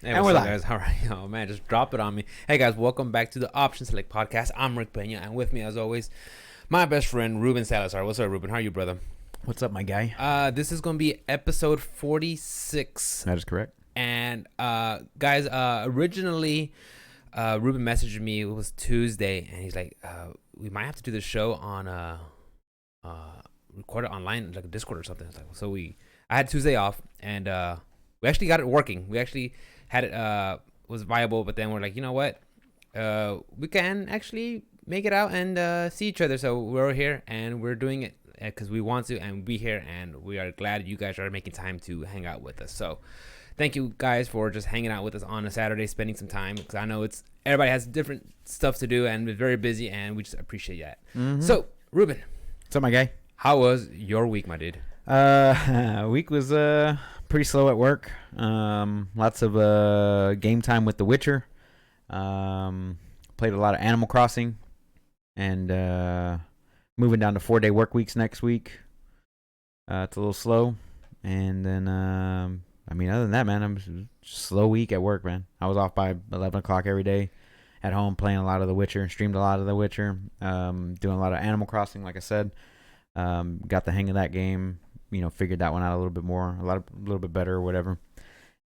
Hey, And what's we're up, live. guys? All right. Oh, man, just drop it on me. Hey, guys, welcome back to the Option Select Podcast. I'm Rick Pena, and with me, as always, my best friend, Ruben Salazar. What's up, Ruben? How are you, brother? What's up, my guy? This is going to be episode 46. That is correct. And, guys, originally, Ruben messaged me. It was Tuesday, and he's like, we might have to do the show on, record it online, like a Discord or something. So I had Tuesday off, and we actually got it working. We actually had it was viable, but then we're like, you know what? We can actually make it out and see each other. So we're here and we're doing it because we want to, and be here, and we are glad you guys are making time to hang out with us. So thank you guys for just hanging out with us on a Saturday, spending some time, because I know everybody has different stuff to do and we're very busy, and we just appreciate that. Mm-hmm. So Ruben, What's up, my guy? how was your week, my dude? Week was pretty slow at work. Lots of game time with The Witcher. Played a lot of Animal Crossing, and moving down to 4-day work weeks next week. It's a little slow, and then other than that, man, I'm just slow week at work, man. I was off by 11 o'clock every day. At home playing a lot of The Witcher, streamed a lot of The Witcher, doing a lot of Animal Crossing, like I said. Got the hang of that game, figured that one out a little bit more, a little bit better or whatever.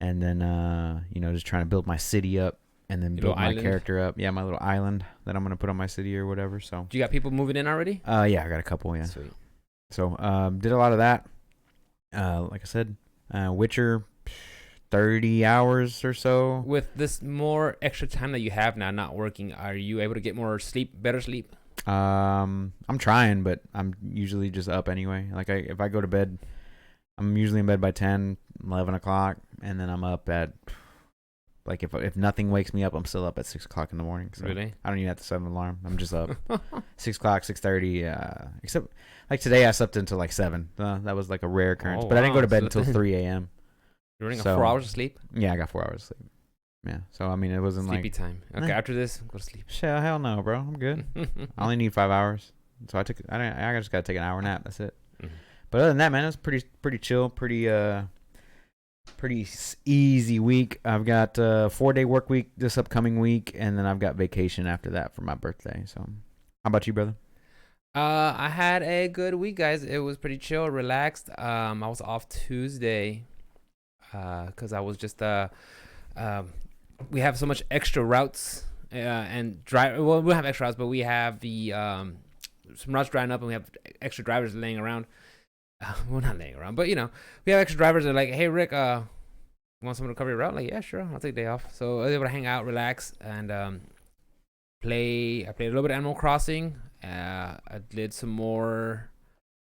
And then, just trying to build my city up and then build my character up. Yeah, my little island that I'm going to put on my city or whatever. So, Do you got people moving in already? yeah, I got a couple, yeah. Sweet. So, did a lot of that. Like I said, Witcher, 30 hours or so. With this more extra time that you have now not working, are you able to get more sleep, better sleep? I'm trying, but I'm usually just up anyway. Like if I go to bed, I'm usually in bed by 10, 11 o'clock, and then I'm up at, like, if nothing wakes me up, I'm still up at 6 o'clock in the morning. So Really? I don't even have to set an alarm. I'm just up. 6 o'clock, 6:30. Except like today, I slept until like 7. That was like a rare occurrence. But I didn't go to bed until 3 a.m. You're running 4 hours of sleep? Yeah, I got 4 hours of sleep. Yeah, so I mean, it wasn't Sleepy like time. Okay, after this, go to sleep. shit. Hell no, bro. I'm good. I only need 5 hours, so I just gotta take an hour nap. That's it. Mhm. But other than that, man, it was pretty chill, pretty easy week. I've got 4-day work week this upcoming week, and then I've got vacation after that for my birthday. So, how about you, brother? I had a good week, guys. It was pretty chill, relaxed. I was off Tuesday because I was just we have so much extra routes and drive. Well, we don't have extra routes, but we have the some routes drying up, and we have extra drivers laying around. Well, not laying around, but we have extra drivers that are like, "Hey, Rick, want someone to cover your route?" Like, yeah, sure, I'll take a day off. So I was able to hang out, relax, and play. I played a little bit of Animal Crossing. I did some more.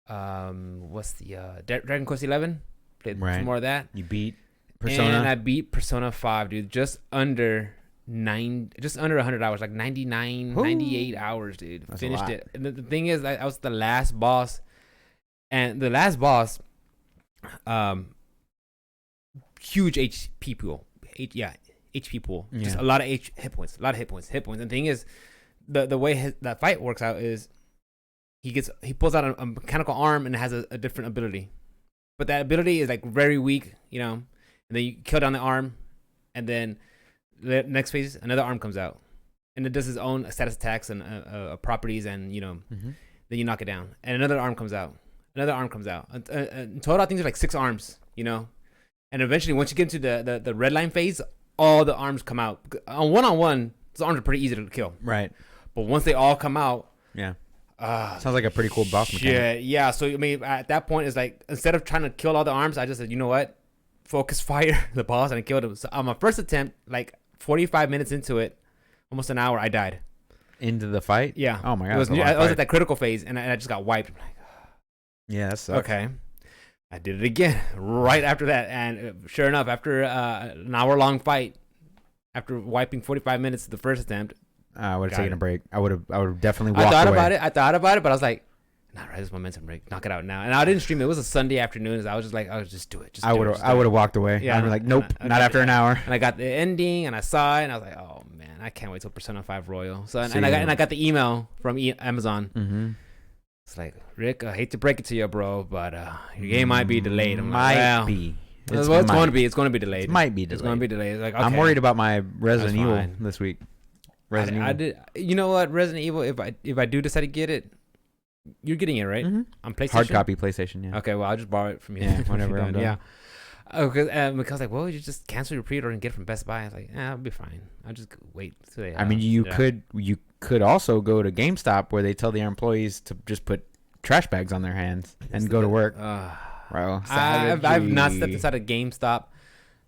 What's the Dragon Quest 11? Played some more of that. You beat Persona? And I beat Persona 5, dude. Just under 100 hours, like 99, 98 hours, dude. That's Finished it. And the thing is, I was the last boss, and the last boss, huge HP pool. HP pool. Yeah. Just a lot of hit points. And the thing is, the way that fight works out is he pulls out a mechanical arm and it has a different ability. But that ability is like very weak, and then you kill down the arm, and then the next phase, another arm comes out, and it does its own status attacks and properties, and then you knock it down, and another arm comes out. In total, I think there's like 6 arms, and eventually, once you get into the red line phase, all the arms come out. On one, those arms are pretty easy to kill. Right. But once they all come out, yeah. Sounds like a pretty cool boss mechanic. Yeah. So I mean, at that point, it's like instead of trying to kill all the arms, I just said, you know what? Focus fire the boss, and I killed him. So on my first attempt, like 45 minutes into it, almost an hour, I died. Into the fight? Yeah. Oh my god. I was at that critical phase, and I just got wiped. I'm like, yeah, that sucks. okay. I did it again right after that, and sure enough, after an hour-long fight, after wiping 45 minutes the first attempt, I would have taken a break. I would have definitely walked I thought away. about it, but I was like, nah, right, this momentum break. Knock it out now. And I didn't stream it. It was a Sunday afternoon. So I was just like, oh, just do it. I would have walked away. Yeah, I'd be like, nope, not after an hour. And I got the ending, and I saw it, and I was like, oh man, I can't wait till Persona 5 Royal. So and I got the email from Amazon. Mm-hmm. It's like, Rick, I hate to break it to you, bro, but your game might be delayed. I'm like, well, It's going to be. It's going to be delayed. It might be delayed. It's going to be delayed. Like, okay, I'm worried about my Resident Evil fine. this week. I did. You know what? Resident Evil. If I do decide to get it, you're getting it, right? Mm-hmm. On PlayStation. Hard copy PlayStation. Yeah. Okay. Well, I'll just borrow it from you. Yeah. Whenever I'm done. Yeah. Because like, well, you just cancel your pre-order and get it from Best Buy. I was like, I'll be fine. I'll just wait till they. I mean, you could also go to GameStop where they tell their employees to just put trash bags on their hands and go to work. Bro, I've not stepped inside a GameStop.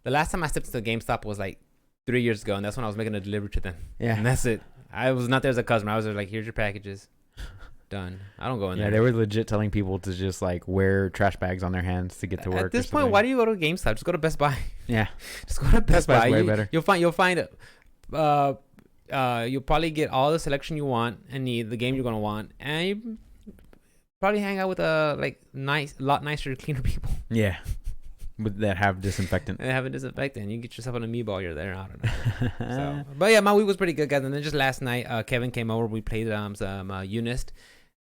The last time I stepped into a GameStop was like 3 years ago, and that's when I was making a delivery to them. Yeah, and that's it. I was not there as a customer. I was there like, here's your packages. Done. I don't go in there. Yeah, they were legit telling people to just like wear trash bags on their hands to get to work. At this point, why do you go to GameStop? Just go to Best Buy. Yeah, just go to Best Buy. Way better. You'll find you'll probably get all the selection you want and need, the game you're gonna want, and you probably hang out with a lot nicer, cleaner people. Yeah, that have disinfectant. And have a disinfectant. You get yourself an amoeba while you're there. I don't know. So, but yeah, my week was pretty good, guys. And then just last night, Kevin came over. We played some Unist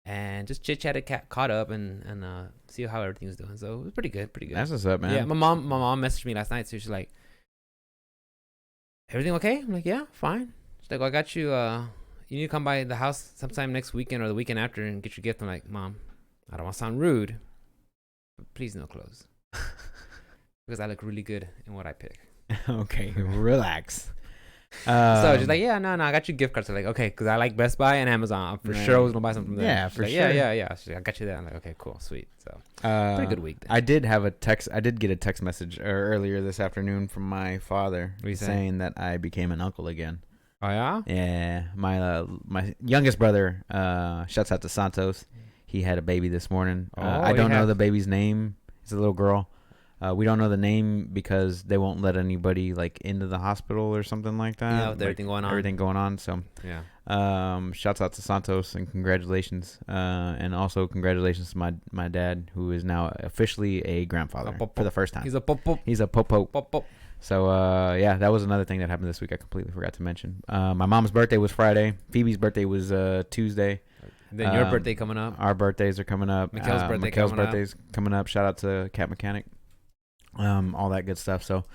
and just chit chatted, caught up, and see how everything's doing. So it was pretty good. That's what's up, man. Yeah, my mom messaged me last night. So she's like, "Everything okay?" I'm like, "Yeah, fine." She's like, well, "I got you. You need to come by the house sometime next weekend or the weekend after and get your gift." I'm like, "Mom, I don't want to sound rude, but please no clothes." Because I look really good in what I pick. Okay, relax. So she's like, yeah, no, I got you gift cards. I'm like, okay, because I like Best Buy and Amazon. For sure I was going to buy something from there. Yeah, for like, sure. Yeah. She's like, I got you that. I'm like, okay, cool, sweet. So, pretty good week then. I did get a text message earlier this afternoon from my father saying that I became an uncle again. Oh, yeah? Yeah. My youngest brother, shouts out to Santos. He had a baby this morning. I don't know the baby's name. It's a little girl. We don't know the name because they won't let anybody like into the hospital or something like that. Yeah, with everything going on. So yeah. Shouts out to Santos and congratulations. And also congratulations to my dad, who is now officially a grandfather for the first time. He's a pop. He's a pop. Pop. So yeah, that was another thing that happened this week. I completely forgot to mention. My mom's birthday was Friday. Phoebe's birthday was Tuesday. Then your birthday coming up. Our birthdays are coming up. Mikhail's birthday's coming up. Shout out to Cat Mechanic. All that good stuff. So,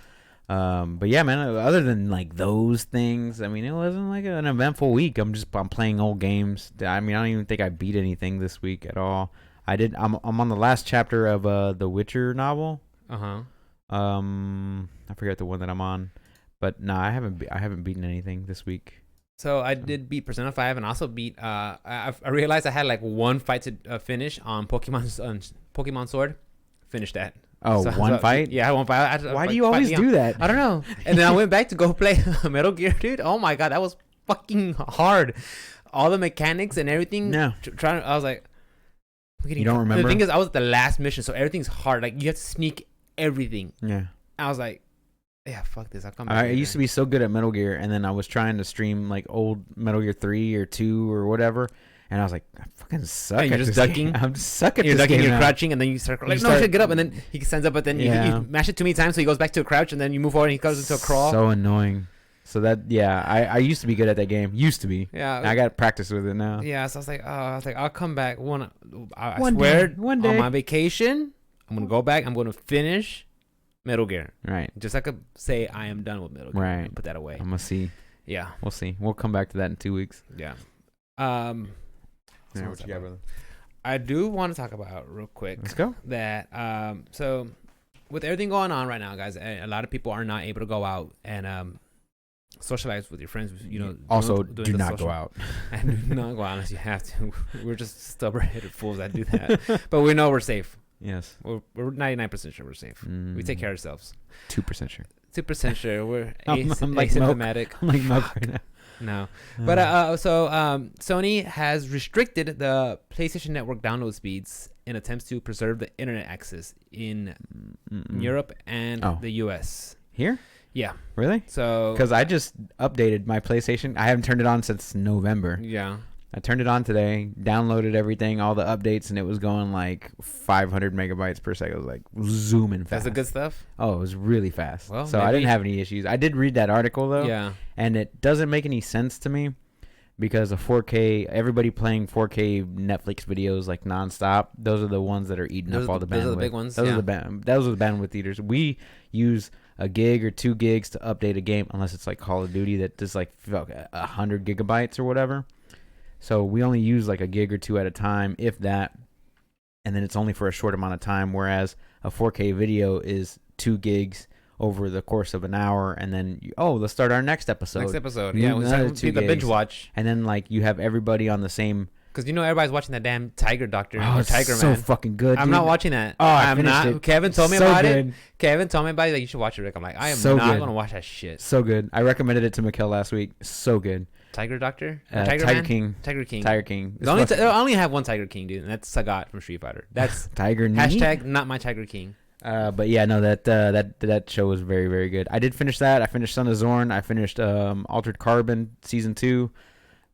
but yeah, man, other than like those things, I mean, it wasn't like an eventful week. I'm playing old games. I mean, I don't even think I beat anything this week at all. I'm on the last chapter of the Witcher novel. I forget the one that I'm on, but no, I haven't beaten anything this week. So I did beat Persona 5 and also beat. I realized I had like one fight to finish on Pokemon Sword. Finished that. Oh, one fight? Yeah, one fight. Why do you always do that? I don't know. And then I went back to go play Metal Gear, dude. Oh my god, that was fucking hard. All the mechanics and everything. No. I was like, you don't remember? The thing is, I was at the last mission, so everything's hard. Like you have to sneak everything. Yeah. I was like, yeah, fuck this. I'll come back. I used to be so good at Metal Gear, and then I was trying to stream like old Metal Gear 3 or 2 or whatever. And I was like, I fucking suck. And you're just ducking. I'm just suck at you're this ducking, game you're now. crouching, and then you start like, no shit, get up. And then he stands up, but then you mash it too many times, so he goes back to a crouch, and then you move forward, and he goes into a crawl. So annoying. So that, yeah, I used to be good at that game. Used to be. Yeah. I got to practice with it now. Yeah, so I was like, I'll come back. One day on my vacation, I'm going to go back. I'm going to finish Metal Gear. Right. Just like I say I am done with Metal Gear. Right. Put that away. I'm going to see. Yeah. We'll see. We'll come back to that in 2 weeks. Yeah. Yeah, what you got, brother? I do want to talk about real quick. Let's go. That so with everything going on right now, guys, a lot of people are not able to go out and socialize with your friends. You know, also do not go out. And do not go out unless you have to. We're just stubborn-headed fools that do that. But we know we're safe. Yes, we're 99% sure we're safe. We take care of ourselves. 2% sure. 2% sure. We're I'm like asymptomatic. I'm like milk right now. No, but so Sony has restricted the PlayStation Network download speeds in attempts to preserve the internet access in Europe and the US. Here? Yeah. Really? So because I just updated my PlayStation. I haven't turned it on since November. Yeah. I turned it on today, downloaded everything, all the updates, and it was going like 500 megabytes per second. It was like zooming fast. That's the good stuff? Oh, it was really fast. Well, so I didn't have any issues. I did read that article, though. Yeah. And it doesn't make any sense to me because a 4K, everybody playing 4K Netflix videos like nonstop. Those are the ones that are eating up all the bandwidth. Those are the big ones. Those are the bandwidth eaters. We use a gig or 2 gigs to update a game, unless it's like Call of Duty that does like 100 gigabytes or whatever. So we only use like a gig or 2 at a time, if that, and then it's only for a short amount of time. Whereas a 4K video is 2 gigs over the course of an hour, and then let's start our next episode. Yeah, we start the binge watch, and then like you have everybody on the same. Because everybody's watching that damn Tiger Doctor. Oh, Tiger it's so Man. fucking good. I'm dude. not watching that. Oh, I'm not. it. Kevin told me so about good. it. Kevin told me about it. Like, you should watch it, Rick. I'm like, I am So not good. gonna watch that shit. So good. I recommended it to Mikkel last week. So good. Tiger Doctor. Tiger Man? King. Tiger King. Tiger King. I only have one Tiger King, dude, and that's Sagat from Street Fighter. That's Tiger. hashtag not my Tiger King. But yeah, no, that show was very, very good. I did finish that. I finished Son of Zorn. I finished Altered Carbon season 2.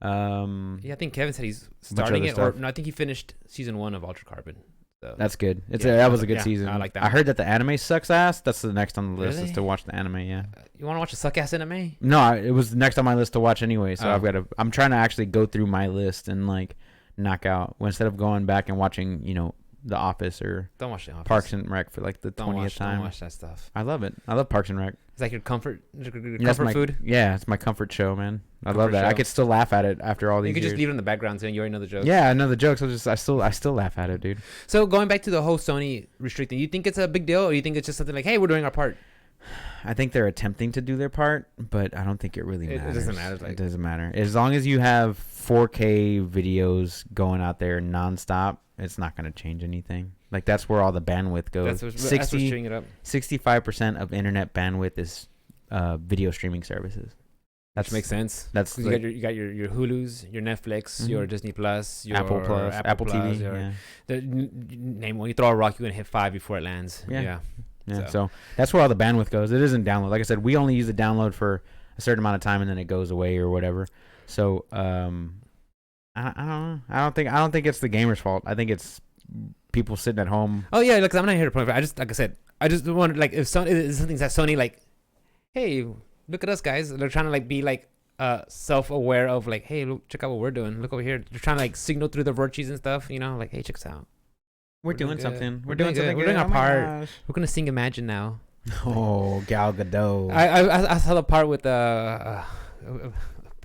I think Kevin said he's starting it, stuff. or no, I think he finished season 1 of Altered Carbon. So. That's good. That was a good season. I like that. I heard that the anime sucks ass. That's the next on the list Really? is to watch the anime. Yeah. You want to watch a suck ass anime? No, it was next on my list to watch anyway. So Oh. I'm trying to actually go through my list and like knock out instead of going back and watching The Office or Don't watch The Office. Parks and Rec for like the Don't 20th time. Don't watch that stuff. I love it. I love Parks and Rec. It's like your comfort That's my food. Yeah, it's my comfort show, man. I Comfort love that. I show. could still laugh at it after all these You could years. just leave it in the background so you already know the jokes. Yeah, I know the jokes. I still laugh at it, dude. So going back to the whole Sony restricting, you think it's a big deal, or you think it's just something like, hey, we're doing our part? I think they're attempting to do their part, but I don't think it really matters. It doesn't matter. It doesn't matter. As long as you have 4K videos going out there nonstop, it's not going to change anything. Like, that's where all the bandwidth goes. That's what's chewing it up. 65% of internet bandwidth is video streaming services. That makes sense. That's you got your Hulus, your Netflix, your Disney Plus, your Apple Plus, Apple Plus, TV. Yeah. Name one. You throw a rock, you're gonna hit 5 before it lands. Yeah. So that's where all the bandwidth goes. It isn't download. Like I said, we only use the download for a certain amount of time and then it goes away or whatever. So I don't know. I don't think it's the gamer's fault. I think it's people sitting at home. Oh yeah, look, I'm not here to point. I just, like I said, I just wonder, like, if Sony is something that Sony like, hey, look at us guys. They're trying to like be like self-aware of like, hey, look, check out what we're doing. Look over here. They're trying to like signal through the virtues and stuff. Like, hey, check us out. We're doing good. something. We're doing something. We're doing our part. We're gonna sing Imagine now. Oh, Gal Gadot. I saw the part with a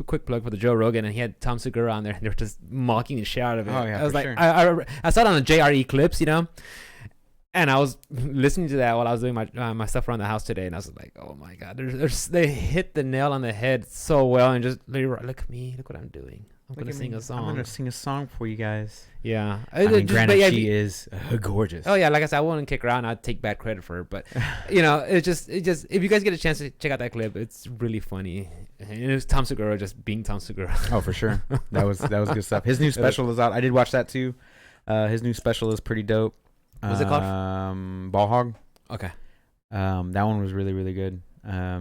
quick plug for the Joe Rogan, and he had Tom Segura on there, and they were just mocking the shit out of it. Oh, yeah, I was for like, sure. I saw it on the JRE clips, and I was listening to that while I was doing my stuff around the house today, and I was like, oh my god, they hit the nail on the head so well, and just look at me, look what I'm doing. I'm gonna sing a song. I'm gonna sing a song for you guys. Yeah, I mean, granted, she is gorgeous. Oh yeah, like I said, I wouldn't kick her out and I'd take bad credit for her, but it just if you guys get a chance to check out that clip, it's really funny. And it was Tom Segura just being Tom Segura. Oh, for sure. That was good stuff. His new special is out. I did watch that too. His new special is pretty dope. What's it called? Ball Hog. Okay. That one was really, really good.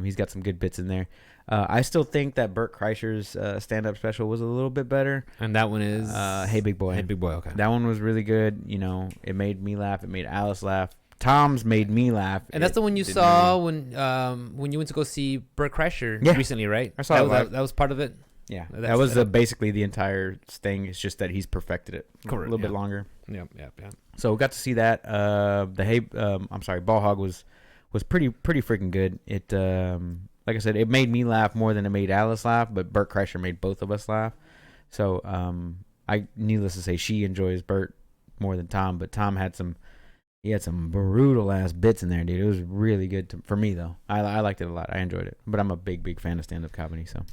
He's got some good bits in there. I still think that Bert Kreischer's stand-up special was a little bit better. And that one is Hey Big Boy. Hey Big Boy. Okay. That one was really good. It made me laugh. It made Alice laugh. Tom's made me laugh. And that's the one you saw when you went to go see Bert Kreischer recently, right? I saw that. That was part of it. Yeah, that was basically the entire thing. It's just that he's perfected it a little bit longer. Yeah. So we got to see that. Ball Hog was pretty freaking good. It like I said, it made me laugh more than it made Alice laugh, but Bert Kreischer made both of us laugh. So needless to say, she enjoys Bert more than Tom, but Tom had some brutal ass bits in there, dude. It was really good for me though. I liked it a lot. I enjoyed it, but I'm a big fan of stand-up comedy. So,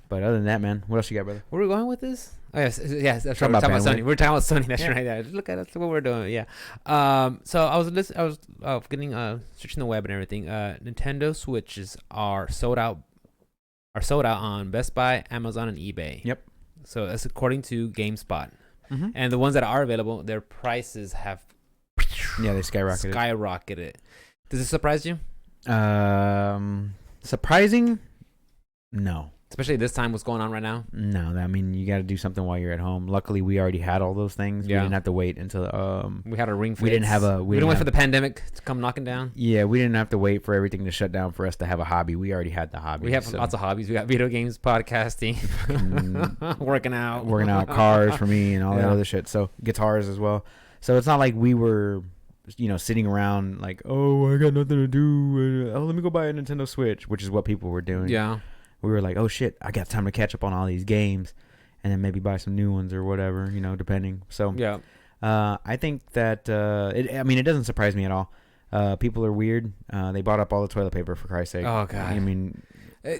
but other than that, man, what else you got, brother? Where are we going with this? Oh yes. That's right. Talking We're about talking about bandwidth. Sony. We're talking about Sony. That's right. Yeah. Look at us. What we're doing. Yeah. So I was getting searching the web and everything. Nintendo Switches are sold out on Best Buy, Amazon, and eBay. Yep. So that's according to GameSpot. Mm-hmm. And the ones that are available, their prices have they skyrocketed. Does it surprise you? Surprising? No. Especially this time, what's going on right now. No, I mean you got to do something while you're at home. Luckily, we already had all those things. Yeah. We didn't have to wait until We had a ring. we didn't have a We didn't wait for the pandemic to come knocking down. Yeah, we didn't have to wait for everything to shut down for us to have a hobby. We already had the hobby. We have lots of hobbies. We got video games, podcasting, working out, cars for me, and all that Yeah. other shit. So guitars as well. So it's not like we were, sitting around like, oh, I got nothing to do. Oh, let me go buy a Nintendo Switch, which is what people were doing. Yeah. We were like, oh shit, I got time to catch up on all these games, and then maybe buy some new ones or whatever, depending. So Yeah. I think that it doesn't surprise me at all. People are weird. They bought up all the toilet paper, for Christ's sake. Oh, God. I mean,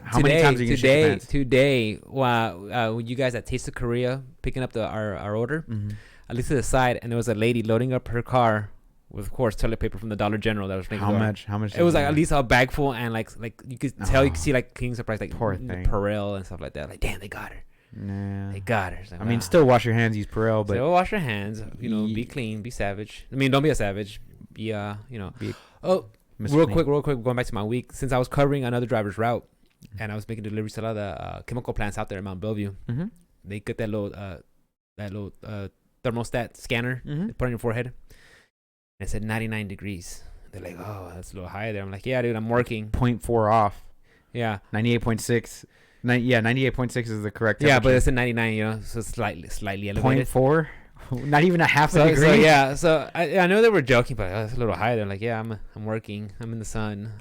how many times are you gonna shit your pants? Today, wow, you guys at Taste of Korea picking up our order, Mm-hmm. I looked to the side and there was a lady loading up her car with, of course, toilet paper from the Dollar General that was making. How much? It was like at least a bag full, and like you could tell, you could see like King Surprise, like Poor the thing. Perel and stuff like that. Like, damn, they got her. Nah. They got her. It's like, I mean, wow. still wash your hands, use Perel, but Still wash your hands. Be clean, be savage. I mean, don't be a savage. Be Be real Mr. quick, going back to my week. Since I was covering another driver's route, and I was making deliveries to a lot of chemical plants out there in Mount Bellevue. Mm-hmm. They get that little thermostat scanner. Mm-hmm. They put it on your forehead. And it said 99 degrees. They're like, oh, that's a little high there. I'm like, yeah, dude, I'm working. 0.4 off. Yeah. 98.6. 98.6 is the correct Yeah, but temperature. it's a 99, so slightly elevated. 0.4? Not even a half a So degree? yeah, so I know they were joking, but it's a little high. They're like, yeah, I'm working. I'm in the sun.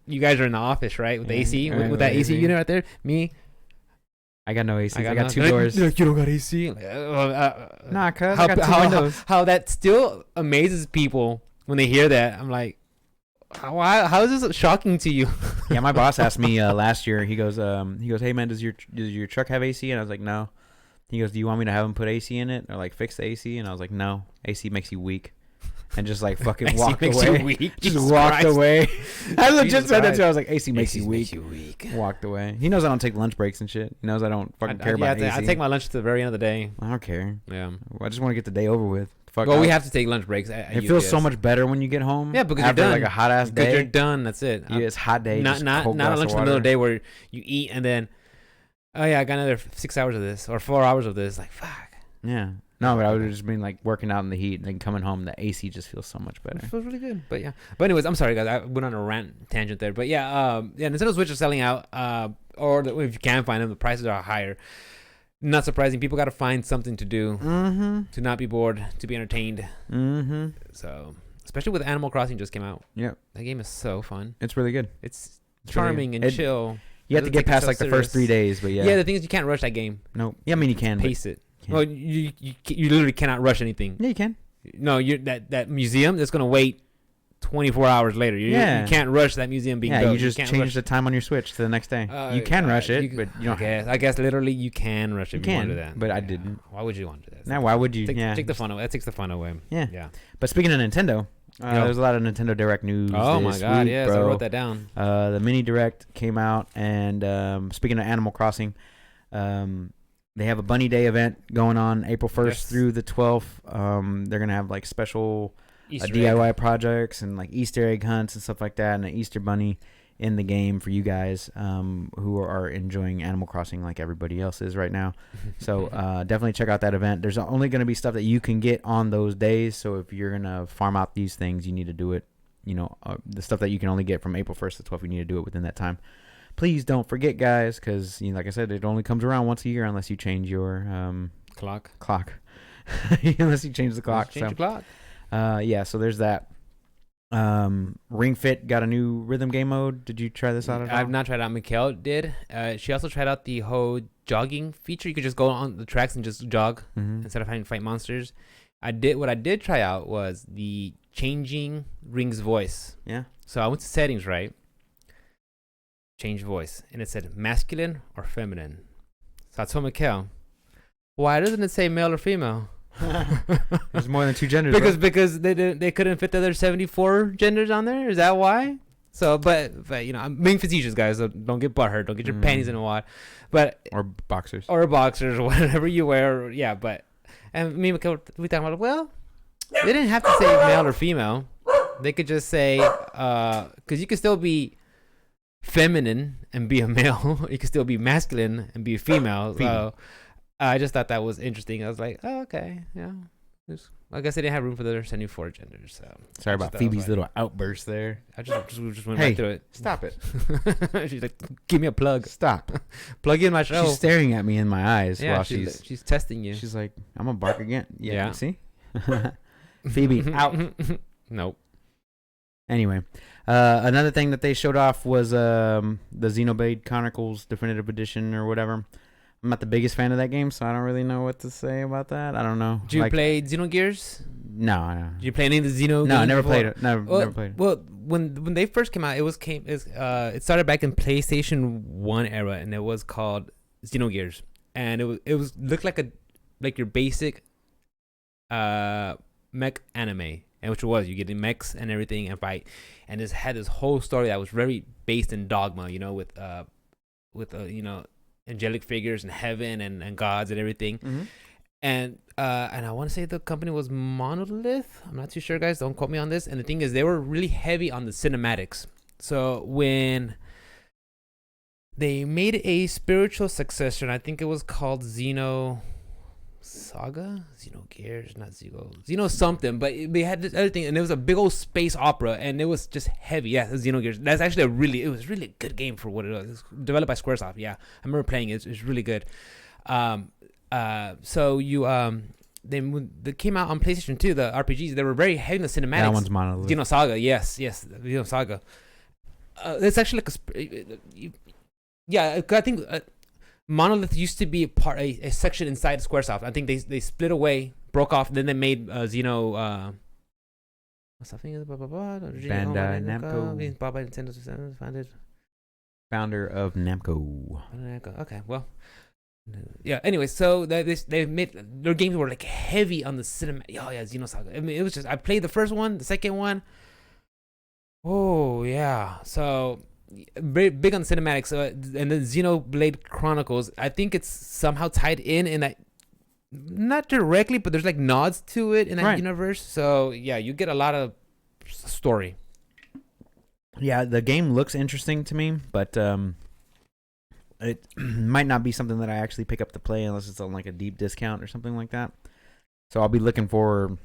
You guys are in the office, right? With the Yeah, AC, right, with that AC AC. unit right there. Me, I got no AC. I got none. two They're like, doors. "They're like, you don't got AC. Like, Nah, cuz I got two windows. how that still amazes people when they hear that. I'm like, how is this shocking to you? Yeah, my boss asked me last year. He goes, hey man, does your truck have AC? And I was like, no. He goes, do you want me to have him put AC in it or like fix the AC? And I was like, no, AC makes you weak. And just like fucking AC walked makes away. you weak. Just Jesus walked Christ. away. I legit Jesus said that Christ. too. I was like, AC makes AC you makes weak. you weak. Walked away. He knows I don't take lunch breaks and shit. He knows I don't fucking care about AC. I take my lunch to the very end of the day. I don't care. Yeah. I just want to get the day over with. Fuck Well, we off. have to take lunch breaks. It feels so much better when you get home. Yeah, because you're after done. like a hot ass Because you're day. done. That's it. It's hot day. Not just not cold not a glass lunch of in the middle of the water. day where you eat and then, oh yeah, I got another 6 hours of this or 4 hours of this. Like fuck. Yeah. No, but I would have just been like working out in the heat and then coming home. The AC just feels so much better. It feels really good. But yeah. But anyways, I'm sorry guys. I went on a rant tangent there. But yeah, Nintendo Switch is selling out. If you can find them, the prices are higher. Not surprising. People got to find something to do Mm-hmm. to not be bored, to be entertained. Mm-hmm. So, especially with Animal Crossing just came out. Yeah. That game is so fun. It's really good. It's It's really charming good. and chill. You have to Doesn't get take past itself like the first serious. 3 days, but yeah. Yeah, the thing is you can't rush that game. No. Yeah, I mean you can. Pace it. Can't. Well, you literally cannot rush anything. Yeah, you can. No, that museum that's gonna wait 24 hours later. You can't rush that museum being Yeah, built. you just can't change rush. the time on your Switch to the next day. You can rush it, but you don't. I guess literally you can rush it. You if you want can, to do that. but I didn't. Why would you want to do that? Now, why would you? Take the fun away. That takes the fun away. Yeah. Yeah. But speaking of Nintendo, there's a lot of Nintendo Direct news. Oh my this God! week, Yes, bro. I wrote that down. The mini Direct came out, and speaking of Animal Crossing, they have a Bunny Day event going on April 1st through the 12th. They're gonna have like special Easter egg. DIY projects and like Easter egg hunts and stuff like that, and an Easter bunny in the game for you guys who are enjoying Animal Crossing like everybody else is right now. So definitely check out that event. There's only going to be stuff that you can get on those days. So if you're going to farm out these things, you need to do it. The stuff that you can only get from April 1st to 12th, you need to do it within that time. Please don't forget, guys, because like I said, it only comes around once a year unless you change your clock. Unless you change the clock. Change the clock. Yeah, so there's that. Ring Fit got a new rhythm game mode. Did you try this out at all? I've not tried it out. Mikhail did. She also tried out the whole jogging feature. You could just go on the tracks and just jog instead of having to fight monsters. What I did try out was the changing Ring's voice. Yeah. So I went to settings, right? Change voice. And it said masculine or feminine. So I told Mikhail, why doesn't it say male or female? There's more than two genders. Because they couldn't fit the other 74 genders on there. Is that why? So, but I'm being facetious, guys. So don't get butthurt. Don't get your panties in a wad. But or boxers or whatever you wear. Yeah, but and me and Mikhail, we thought about, well, they didn't have to say male or female. They could just say because you could still be feminine and be a male. You can still be masculine and be a female. So I just thought that was interesting. I was like, oh, okay, yeah. I guess they didn't have room for the 74 genders. So Sorry about Phoebe's little outburst there. I just went Hey, right through it. Stop it. She's like, give me a plug. Stop. Plug in my show. She's staring at me in my eyes Yeah, while she's testing you. she's like, I'm gonna bark again. Yeah. Yeah. See? Phoebe, out. Nope. Anyway, another thing that they showed off was the Xenoblade Chronicles Definitive Edition or whatever. I'm not the biggest fan of that game, so I don't really know what to say about that. I don't know. Did you play Xenogears? No. Did you play any of the Xeno? No, I games never before? played it. Never played it. Well, when they first came out, it started back in PlayStation 1 era, and it was called Xenogears, and it was looked like your basic mech anime, and which it was. You get in mechs and everything and fight, and it had this whole story that was very based in dogma, with angelic figures and heaven and gods and everything. Mm-hmm. And I want to say the company was Monolith. I'm not too sure, guys. Don't quote me on this. And the thing is, they were really heavy on the cinematics. So when they made a spiritual successor, and I think it was called Xeno Saga, Xenogears, not Xeno something, but they had this other thing, and it was a big old space opera, and it was just heavy. Yeah, Xenogears. That's actually it was really a good game for what it was. It was developed by Squaresoft. Yeah, I remember playing it. It was really good. So they came out on PlayStation 2, the RPGs. They were very heavy in the cinematics. That one's Monolith. Xenosaga, yes, Xenosaga. It's actually like I think Monolith used to be a section inside Squaresoft. I think they split away, broke off, then they made Xeno. What's that thing? Bandai Namco. Bought by Nintendo, founded. Founder of Namco. Okay, well. Yeah. Anyway, so they made their games were like heavy on the cinema. Oh yeah, Xenosaga. I mean, it was just I played the first one, the second one. Oh yeah. So very big on the cinematics. And then Xenoblade Chronicles. I think it's somehow tied in that, not directly, but there's like nods to it in that universe. So yeah, you get a lot of story. Yeah, the game looks interesting to me, but it might not be something that I actually pick up to play unless it's on like a deep discount or something like that. So I'll be looking for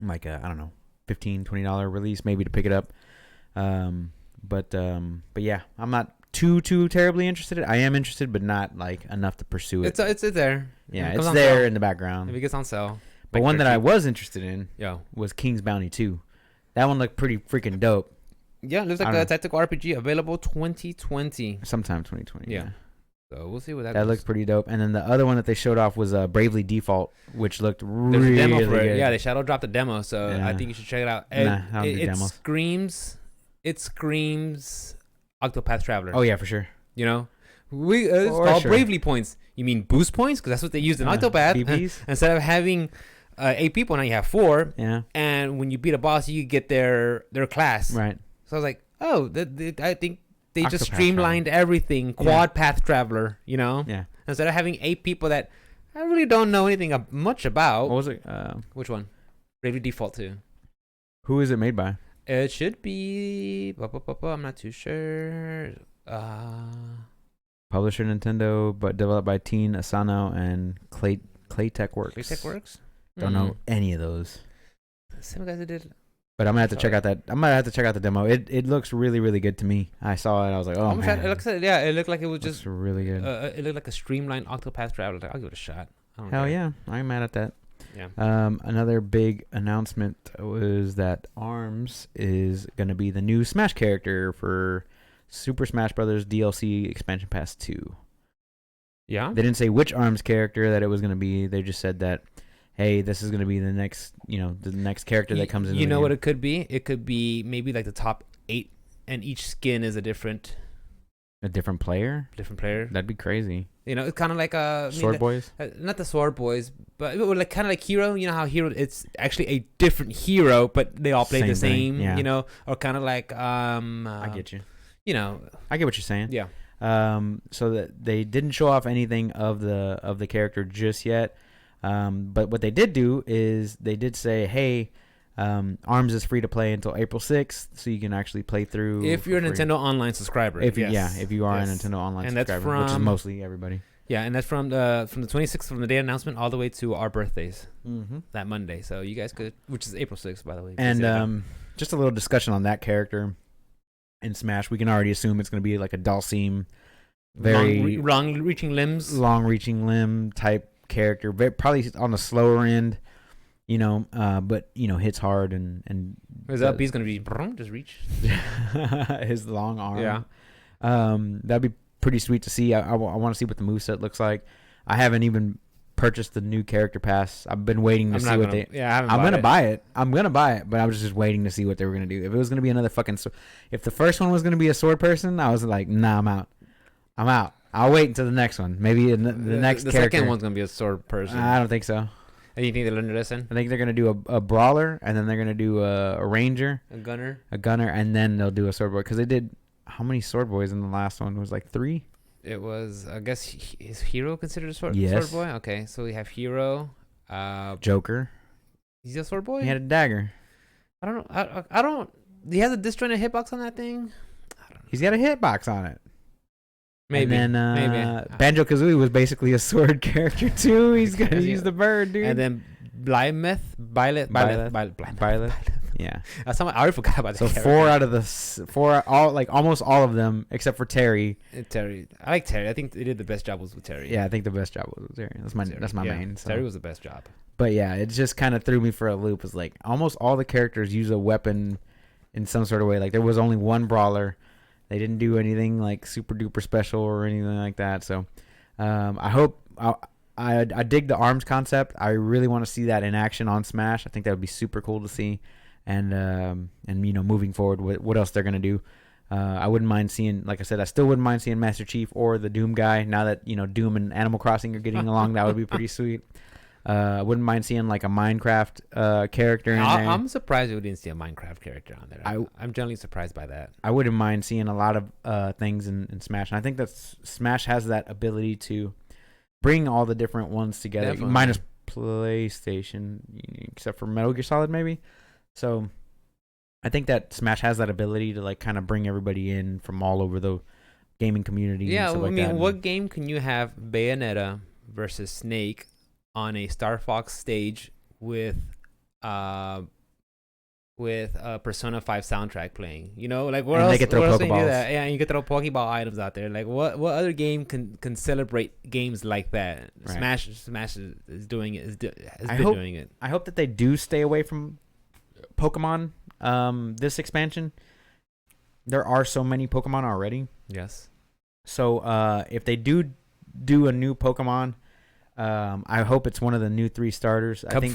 like a, I don't know, $15, $20 release maybe to pick it up. But yeah, I'm not too terribly interested. I am interested, but not like enough to pursue it. It's there. Yeah, it's there sale in the background. If it gets on sale. But one that I was interested in Yeah. was King's Bounty 2. That one looked pretty freaking dope. Yeah, it looks like a tactical RPG available 2020. Sometime 2020. Yeah. So we'll see what that That looks pretty dope. And then the other one that they showed off was Bravely Default, which looked There's really a demo for it. good. Yeah, they shadow dropped the demo, so Yeah. I think you should check it out. Nah, I don't do It demos. screams Octopath Traveler. Oh yeah, for sure. You know? It's For called sure. Bravely points. You mean boost points? Because that's what they used in Octopath. BBs? Instead of having 8 people, now you have 4. Yeah. And when you beat a boss, you get their class. Right. So I was like, oh, I think they just Octopath streamlined everything. Quad path traveler, you know? Yeah. Instead of having 8 people that I really don't know anything much about. What was it? Which one? Bravely Default 2. Who is it made by? It should be. I'm not too sure. Publisher Nintendo, but developed by Teen Asano and Claytech Works. Claytech Works? Don't know any of those. Same guys that did. But I'm gonna have to check out that. I'm gonna have to check out the demo. It looks really good to me. I saw it. I was like, oh man. It looked like it was just really good. it looked like a streamlined Octopath Traveler. Like, I'll give it a shot. Hell yeah, I'm mad at that. Yeah. Another big announcement was that Arms is gonna be the new Smash character for Super Smash Brothers DLC Expansion Pass 2. Yeah. They didn't say which Arms character that it was gonna be. They just said that, hey, this is gonna be the next, the next character that comes in. You know what it could be? It could be maybe like the top 8, and each skin is a different player. Different player. That'd be crazy. It's kind of like Sword Boys. Not the Sword Boys, but like kind of like Hero. You know how Hero? It's actually a different hero, but they all play the same. Thing, yeah. Or kind of like I get you. I get what you're saying. Yeah. So that they didn't show off anything of the character just yet. But what they did do is they did say, hey, ARMS is free to play until April 6th, so you can actually play through. If you're a free. Nintendo Online subscriber. If you are a Nintendo Online and subscriber, that's which is from, mostly everybody. Yeah, and that's from the 26th, from the day of announcement all the way to our birthdays that Monday. So you guys could, which is April 6th, by the way. And just a little discussion on that character in Smash. We can already assume it's going to be like a Dhalsim, very long-reaching limb type character, probably on the slower end, but hits hard and his up B's gonna be just reach his long arm. Yeah, that'd be pretty sweet to see. I want to see what the moveset looks like. I haven't even purchased the new character pass. I've been waiting to see what they. Yeah, I'm gonna buy it. I'm gonna buy it, but I was just waiting to see what they were gonna do. If it was gonna be another fucking, if the first one was gonna be a sword person, I was like, nah, I'm out. I'll wait until the next one. Maybe the next character. The second one's gonna be a sword person. I don't think so. And you think they learned a lesson? I think they're gonna do a brawler, and then they're gonna do a ranger, a gunner, and then they'll do a sword boy. Because they did how many sword boys in the last one? It was like 3. It was, I guess, is Hero considered a sword boy? Okay, so we have Hero, Joker. He's a sword boy. He had a dagger. I don't know. I don't. He has a disjointed hitbox on that thing. I don't know. He's got a hitbox on it. Maybe. And then maybe. Banjo-Kazooie was basically a sword character too. He's gonna use the bird, dude. And then Byleth. Yeah. I already forgot about that. So character. 4 almost all of them except for Terry. Terry. I like Terry. I think they did the best job was with Terry. Yeah, I think the best job was with Terry. That's my main. So. Terry was the best job. But yeah, it just kind of threw me for a loop. It's like almost all the characters use a weapon in some sort of way. Like there was only one brawler. They didn't do anything like super duper special or anything like that. So I hope I dig the ARMS concept. I really want to see that in action on Smash. I think that would be super cool to see. And moving forward, what else they're gonna do? I wouldn't mind seeing, like I said, I still wouldn't mind seeing Master Chief or the Doom guy. Now that Doom and Animal Crossing are getting along, that would be pretty sweet. I wouldn't mind seeing like a Minecraft character in there. I'm surprised we didn't see a Minecraft character on there. I'm generally surprised by that. I wouldn't mind seeing a lot of things in Smash. And I think that Smash has that ability to bring all the different ones together. Definitely. Minus PlayStation, except for Metal Gear Solid, maybe. So I think that Smash has that ability to like kind of bring everybody in from all over the gaming community. Yeah, and stuff like that. What game can you have Bayonetta versus Snake on a Star Fox stage with Persona 5 soundtrack playing? Like where else? They can throw Pokeballs. Yeah, and you can throw Pokeball items out there. Like what other game can celebrate games like that? Right. Smash is doing it. Doing it. I hope that they do stay away from Pokemon. This expansion. There are so many Pokemon already. Yes. So if they do a new Pokemon, I hope it's one of the new 3 starters. I think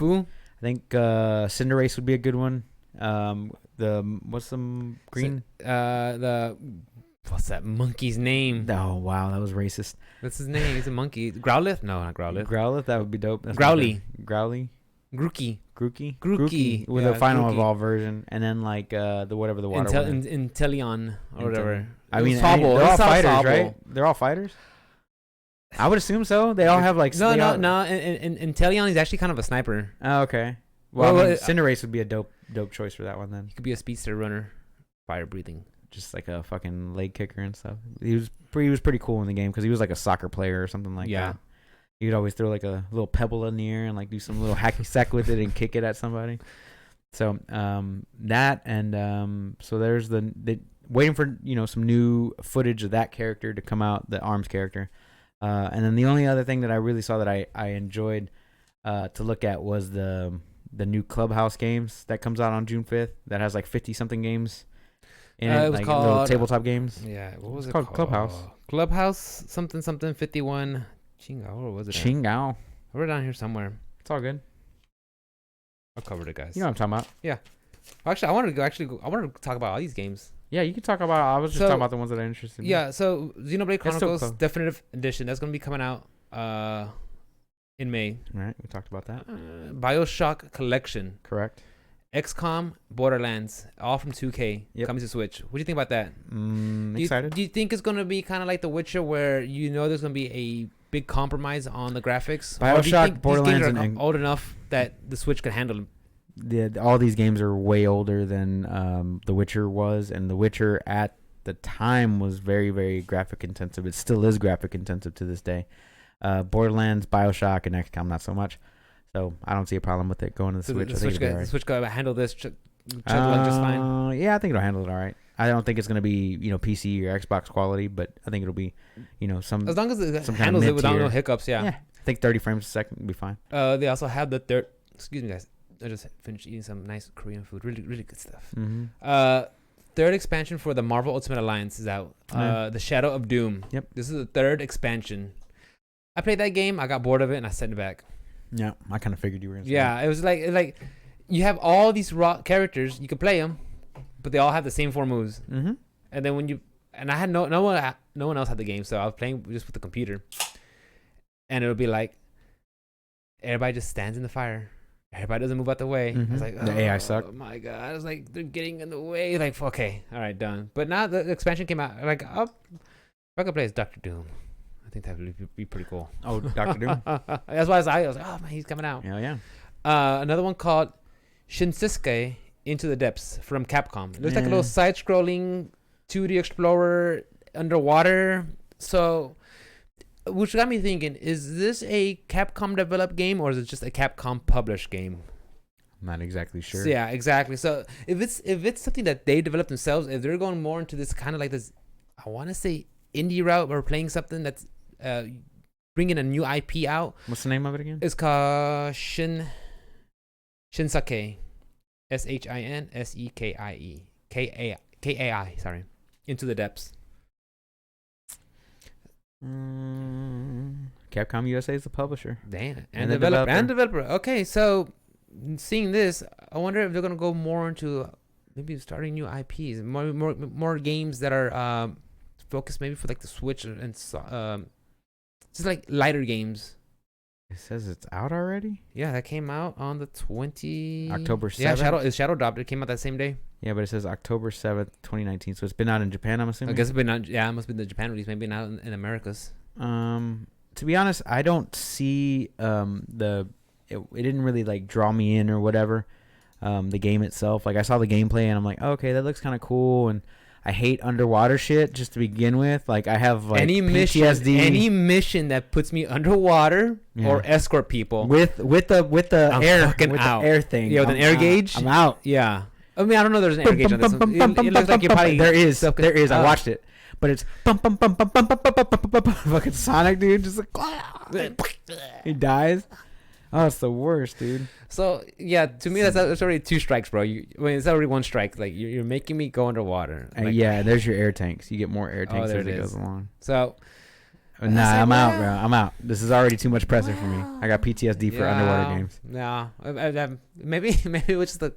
Cinderace would be a good one. What's the green? What's that monkey's name? Oh wow, that was racist. What's his name? He's a monkey. Growlithe? No, not Growlithe. Growlithe, that would be dope. Growly. Grookey with a final evolve version, and then like the whatever the water one. Inteleon or whatever. I mean, they're all fighters, right? They're all fighters. I would assume so. They all have like no. Inteleon is actually kind of a sniper. Oh, okay. Well, Cinderace would be a dope choice for that one then. He could be a speedster runner, fire breathing, just like a fucking leg kicker and stuff. He was pretty cool in the game because he was like a soccer player or something like that. He would always throw like a little pebble in the air and like do some little hacky sack with it and kick it at somebody. So that and so there's waiting for some new footage of that character to come out, the ARMS character. And then the only other thing that I really saw that I enjoyed to look at was the new Clubhouse games that comes out on June 5th that has like 50 something games in it, it was like called little tabletop games. Yeah, what was it's it called? Clubhouse something 51 Chingao, or was it? Chingao. I wrote it down here somewhere. It's all good. I'll cover it, guys. You know what I'm talking about? Yeah. Actually, I wanted to talk about all these games. Yeah, you can talk about. I was just talking about the ones that are interested. Yeah, so Xenoblade Chronicles Definitive Edition, that's gonna be coming out in May. All right, we talked about that. BioShock Collection. Correct. XCOM, Borderlands, all from 2K, coming to Switch. What do you think about that? Excited. Do you think it's gonna be kind of like The Witcher, where there's gonna be a big compromise on the graphics? BioShock, Borderlands, are old enough that the Switch can handle them? all these games are way older than The Witcher was, and The Witcher at the time was very, very graphic intensive. It still is graphic intensive to this day. Borderlands, BioShock, and XCOM not so much. So I don't see a problem with it going to the Switch. The Switch could handle this just fine. Yeah, I think it'll handle it all right. I don't think it's gonna be PC or Xbox quality, but I think it'll be some as long as it handles it without no hiccups. Yeah. I think 30 frames a second will be fine. They also have the third. Excuse me, guys. I just finished eating some nice Korean food. Really, really good stuff. Mm-hmm. Third expansion for the Marvel Ultimate Alliance is out. The Shadow of Doom. Yep. This is the third expansion. I played that game. I got bored of it, and I sent it back. Yeah, I kind of figured you were gonna say that. It was like you have all these raw characters. You can play them, but they all have the same 4 moves. Mm-hmm. And then I had no one else had the game, so I was playing just with the computer. And it would be like everybody just stands in the fire. Everybody doesn't move out the way. Mm-hmm. I was like, the AI sucked. Oh my god! I was like, they're getting in the way. Like, okay, all right, done. But now the expansion came out. Like, if I could play as Doctor Doom, I think that would be pretty cool. Oh, Doctor Doom. That's why I was like, oh man, he's coming out. Yeah. Another one called Shinsuke Into the Depths from Capcom. It looks like a little side-scrolling 2D explorer underwater. So, which got me thinking: is this a Capcom developed game or is it just a Capcom published game? I'm not exactly sure. So, yeah, exactly. So if it's something that they developed themselves, if they're going more into this kind of like this, I want to say indie route or playing something that's bringing a new IP out. What's the name of it again? It's called Shinsake. Kai. Sorry. Into the Depths. Capcom USA is the publisher. Damn. And developer. Okay, so seeing this, I wonder if they're gonna go more into maybe starting new IPs, more games that are focused maybe for like the Switch and just like lighter games. It says it's out already? Yeah, that came out on the October 7th. Yeah, Shadow dropped. It came out that same day. Yeah, but it says October 7th, 2019. So it's been out in Japan, I'm assuming? I guess it's been out. Yeah, it must be the Japan release. Maybe not in Americas. To be honest, I don't see it didn't really like draw me in or whatever. The game itself. Like I saw the gameplay and I'm like, oh, okay, that looks kind of cool. And I hate underwater shit just to begin with. Like I have like PTSD. Any mission that puts me underwater or escort people with the air thing. Yeah, with an air gauge. I'm out. Yeah. I mean, I don't know. There's an air gauge on this one. It looks like you probably there is. I watched it, but it's fucking Sonic, dude. Just like he dies. Oh, it's the worst, dude. So yeah, to me that's already 2 strikes, bro. It's already 1 strike. Like you're making me go underwater. Like, yeah, there's your air tanks. You get more air tanks as it goes along. So, nah, I'm out, bro. I'm out. This is already too much pressure for me. I got PTSD for underwater games. No, maybe it was just the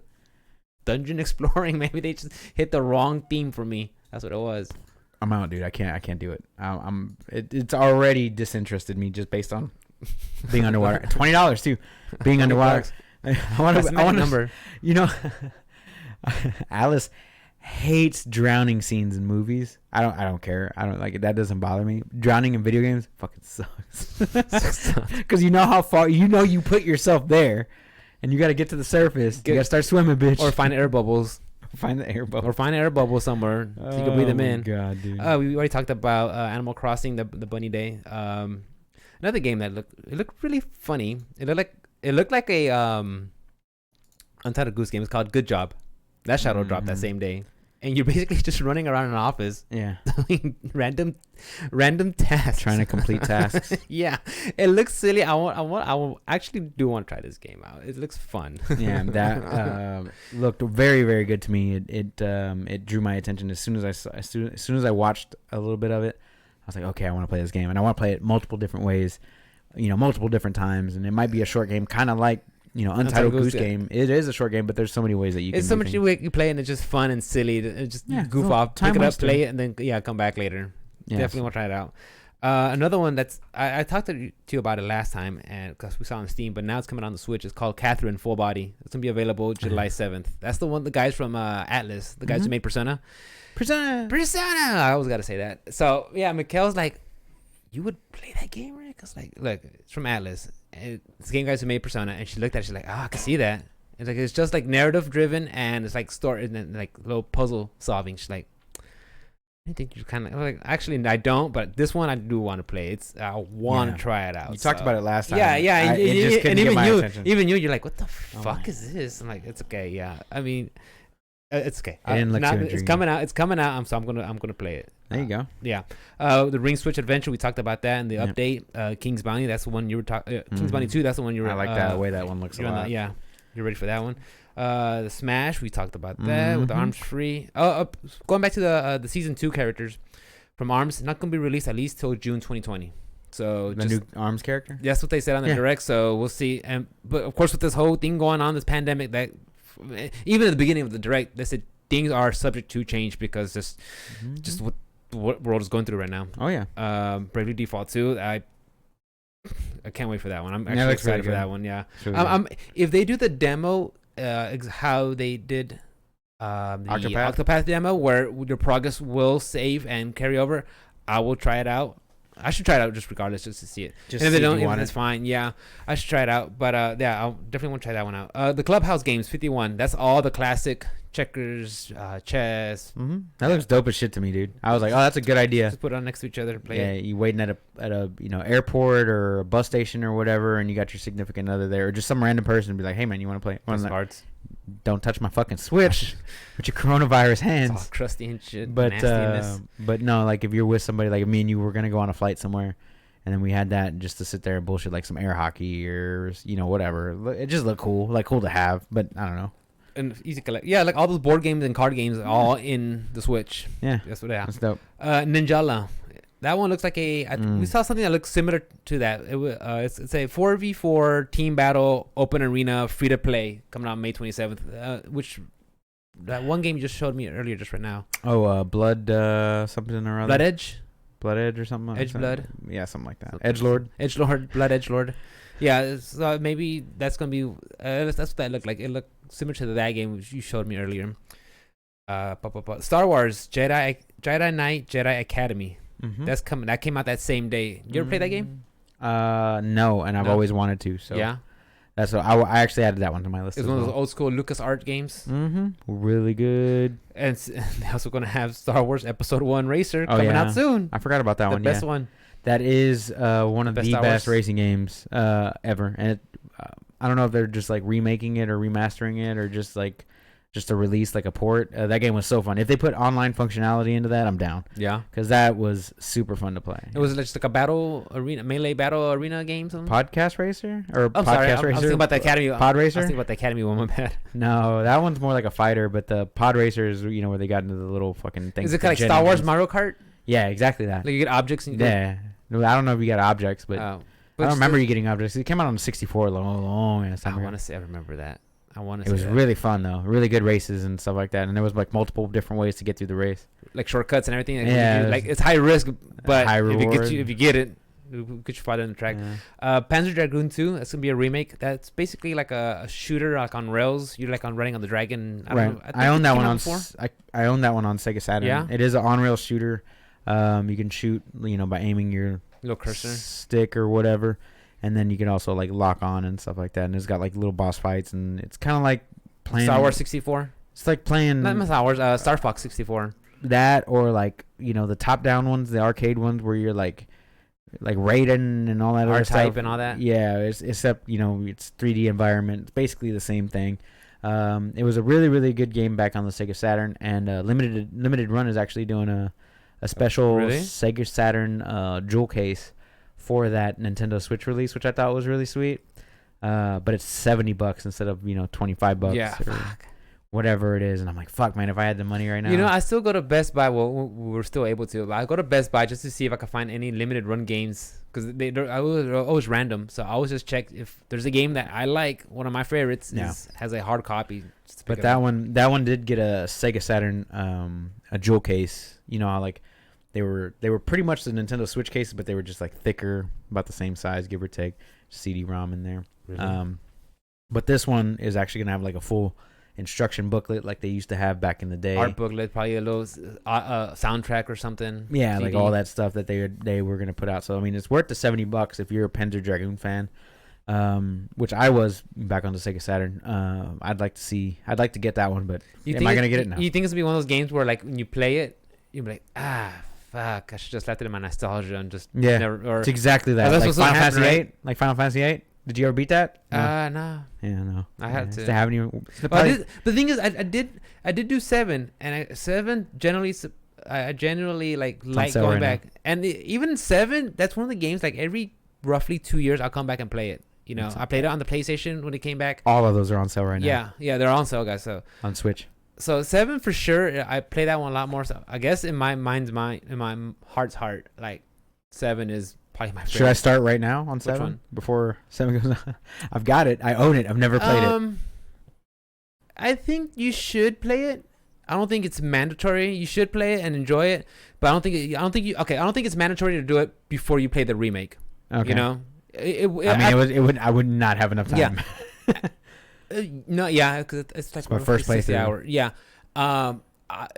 dungeon exploring. Maybe they just hit the wrong theme for me. That's what it was. I'm out, dude. I can't do it. It's already disinterested me just based on being underwater. $20 too. Being underwater. I want a number. Alice hates drowning scenes in movies. I don't care. I don't like it. That doesn't bother me. Drowning in video games fucking sucks. Because you know how far you put yourself there, and you got to get to the surface. You got to start swimming, bitch. Or find air bubbles. Find the air bubble. Or find an air bubble somewhere so you can breathe them in. Oh my god, dude. We already talked about Animal Crossing, the Bunny Day. Another game that looked really funny. It looked like a Untitled Goose Game. It's called Good Job. That Shadow dropped that same day, and you're basically just running around an office, doing random tasks, trying to complete tasks. Yeah, it looks silly. I actually do want to try this game out. It looks fun. Yeah, that looked very, very good to me. It drew my attention as soon as I watched a little bit of it. I was like, okay, I want to play this game, and I want to play it multiple different ways, multiple different times, and it might be a short game, kind of like Untitled Goose Game. It is a short game, but there's so many ways that you can. It's so much you play, and it's just fun and silly. It's just goof off, pick it up, play it, and then come back later. Yeah, definitely want to try it out. Another one that's I talked to you about it last time, and because we saw it on Steam, but now it's coming on the Switch. It's called Catherine Full Body. It's gonna be available July 7th. That's the one. The guys from Atlas, the guys who made Persona. I always gotta say that. So yeah, Mikhail's like, you would play that game, right? Cause like, look, it's from Atlas. It's the game guys who made Persona, and she looked at it. She's like, I can see that. It's just like narrative driven, and it's like story and then like little puzzle solving. She's like, I think you kind of like. Actually, I don't, but this one I do want to play. I want to try it out. You talked about it last time. Yeah, yeah, it just couldn't get my attention. Even you're like, what the fuck is this? I'm like, it's okay. Yeah, I mean, it's okay. It didn't look too it's intriguing. coming out. It's coming out. I'm gonna play it. There you go. Yeah. The Ring Switch Adventure, we talked about that in the update. King's Bounty, that's the one you were talking. King's Bounty 2, that's the one you were. I like that way that one looks a lot. Yeah, you're ready for that one. The Smash, we talked about that with the Arms Free. Going back to the season 2 characters from Arms, not gonna be released at least till June 2020. So the new Arms character. That's what they said on the direct. So we'll see. But of course, with this whole thing going on, this pandemic, that even at the beginning of the direct, they said things are subject to change because just what world is going through right now. Oh yeah. Bravely Default 2. I can't wait for that one. I'm actually excited for that one. Yeah. Really if they do the demo, how they did the Octopath demo, where your progress will save and carry over, I will try it out. I should try it out just regardless, just to see it. And if they don't, it's fine. Yeah, I should try it out. But yeah, I'll definitely want to try that one out. The Clubhouse games 51. That's all the classic checkers, chess. That looks dope as shit to me, dude. I was like, oh, that's a good idea. Just put it on next to each other to play. Yeah, you waiting at a airport or a bus station or whatever, and you got your significant other there, or just some random person be like, hey man, you want to play? Cards. Don't touch my fucking Switch with your coronavirus hands. It's all crusty and shit. But no, like if you're with somebody, like me and you were gonna go on a flight somewhere, and then we had that just to sit there and bullshit like some air hockey or whatever. It just looked cool, like cool to have, but I don't know. And easy collect. Yeah, like all those board games and card games all in the Switch. Yeah, that's what they are. That's dope. Ninjala. That one looks like we saw something that looks similar to that. It's a 4v4 team battle open arena free to play coming out May 27th. Which that one game you just showed me earlier, just right now. Oh, Blood something or other. Blood Edge or something. Edge Blood. Yeah, something like that. Edgelord. Blood Edgelord. Yeah, so maybe that's gonna be. That's what that looked like. It looked similar to that game which you showed me earlier. Star Wars Jedi Knight Jedi Academy. That's coming. That came out that same day. You ever play that game? No, and I've always wanted to. So yeah, that's what I actually added that one to my list. It's one of those old school LucasArts games. Really good. And they're also gonna have Star Wars Episode 1 Racer coming out soon. I forgot about that one. The best one. That is one of the best racing games ever, and I don't know if they're just like remaking it or remastering it or just a release, like a port. That game was so fun. If they put online functionality into that, I'm down. Yeah, because that was super fun to play. It was just like a battle arena, melee battle arena game. Podcast Racer or I'm Podcast sorry, Racer? I was thinking about the Academy. Pod Racer. I was thinking about the Academy one. My bad. No, that one's more like a fighter, but the Pod Racer is where they got into the little fucking things. Is it kind of like Star Wars Mario Kart? Yeah, exactly that. Like you get objects and you No, I don't know if you got objects, but I don't remember you getting objects. It came out on 64 long ass time. I want to say I remember that. It was really fun though. Really good races and stuff like that. And there was like multiple different ways to get through the race, like shortcuts and everything. Like, it's high risk, but high reward. if you get it, it'll get you farther in the track. Panzer Dragoon 2. That's gonna be a remake. That's basically like a shooter, like on rails. You're like running on the dragon. I own that one on. I own that one on Sega Saturn. Yeah, it is an on-rail shooter. You can shoot, by aiming your little cursor stick or whatever, and then you can also like lock on and stuff like that. And it's got like little boss fights, and it's kind of like playing Star Wars 64. It's like playing not Star Wars, Star Fox 64. That or like the top-down ones, the arcade ones where you're like Raiden and all that other stuff. R-Type and all that. Yeah, except it's 3D environment. It's basically the same thing. It was a really really good game back on the Sega Saturn, and Limited Run is actually doing a special Sega Saturn jewel case for that Nintendo Switch release, which I thought was really sweet. But it's $70 instead of $25. Yeah, or whatever it is, and I'm like, fuck, man, if I had the money right now. I still go to Best Buy. Well, we're still able to. But I go to Best Buy just to see if I can find any limited run games because they're always random. So I always just check if there's a game that I like. One of my favorites has a hard copy. But that one did get a Sega Saturn a jewel case. How like they were pretty much the Nintendo Switch cases, but they were just like thicker, about the same size, give or take, CD-ROM in there. Really? But this one is actually gonna have like a full instruction booklet like they used to have back in the day. Art booklet, probably a little soundtrack or something. Yeah, CD. Like all that stuff that they were gonna put out. So I mean, it's worth the $70 if you're a Panzer Dragoon fan. which I was back on the Sega Saturn. I'd like to get that one, but am I gonna get it now? You think it's gonna be one of those games where like when you play it, you'll be like, fuck, I should just left it in my nostalgia and just never. Or it's exactly that. that's Like what's gonna Final happen, Fantasy right? 8. Like Final Fantasy 8. Did you ever beat that? No. Yeah, no. I had to. They haven't even. Well, the thing is, I did do 7, and 7 generally. I generally like going back, and even 7. That's one of the games like every roughly 2 years I'll come back and play it. You know, I played it on the PlayStation when it came back. All of those are on sale right now. Yeah, they're on sale, guys. So on Switch. So 7 for sure. I play that one a lot more. So I guess in my heart's heart, like 7 is probably my favorite. Should I start right now on 7 one? Before 7 goes on? I've got it. I own it. I've never played it. I think you should play it. I don't think it's mandatory. You should play it and enjoy it, but I don't think it's mandatory to do it before you play the remake. Okay. You know, I would not have enough time. Yeah. No, yeah, because it's like my first playthrough. Hour. Yeah.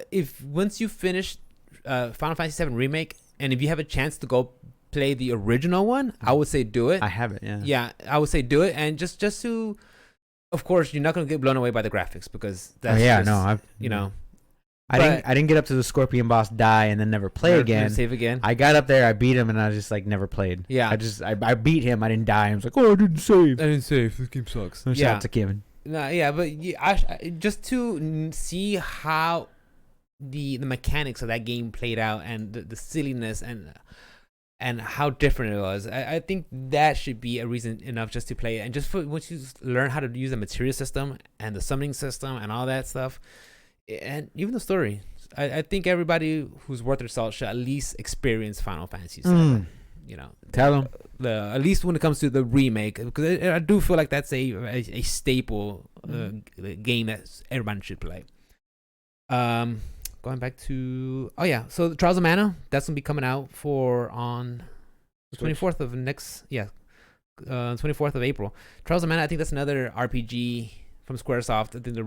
If once you finish Final Fantasy VII Remake, and if you have a chance to go play the original one, I would say do it. I have it. Yeah. Yeah, I would say do it, and just to, of course, you're not gonna get blown away by the graphics because that's I didn't get up to the Scorpion boss, die, and then never play again. Save again. I got up there, I beat him, and I just like never played. Yeah. I beat him. I didn't die. I was like, oh, I didn't save. This game sucks. Shout out to Kevin. No, yeah, but I just to see how the mechanics of that game played out and the silliness and how different it was. I think that should be a reason enough just to play it, and just once you learn how to use the material system and the summoning system and all that stuff. And even the story, I think everybody who's worth their salt should at least experience Final Fantasy VII. You know, tell them at least when it comes to the remake, because I do feel like that's a staple game that everybody should play. Going back to so the Trials of Mana, that's gonna be coming out on the 24th of 24th of April. Trials of Mana, I think that's another RPG from SquareSoft. I think they're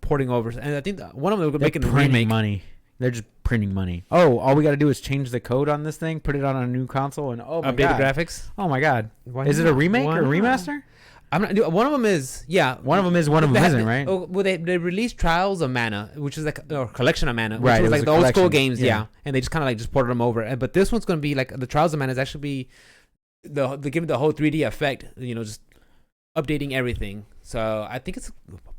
porting over, and I think one of them they're making a remake. Money. They're just printing money. Oh, all we got to do is change the code on this thing, put it on a new console, and update the graphics. Oh my god! Is it a remake or a remaster? I'm not. One of them is One of them is. One of them isn't, right? Oh, well, they released Trials of Mana, which is like a collection of Mana, which right? Was like the old school games, and they just kind of just ported them over. But this one's gonna be like the Trials of Mana is actually they give it the whole 3D effect. You know, just updating everything. So I think it's a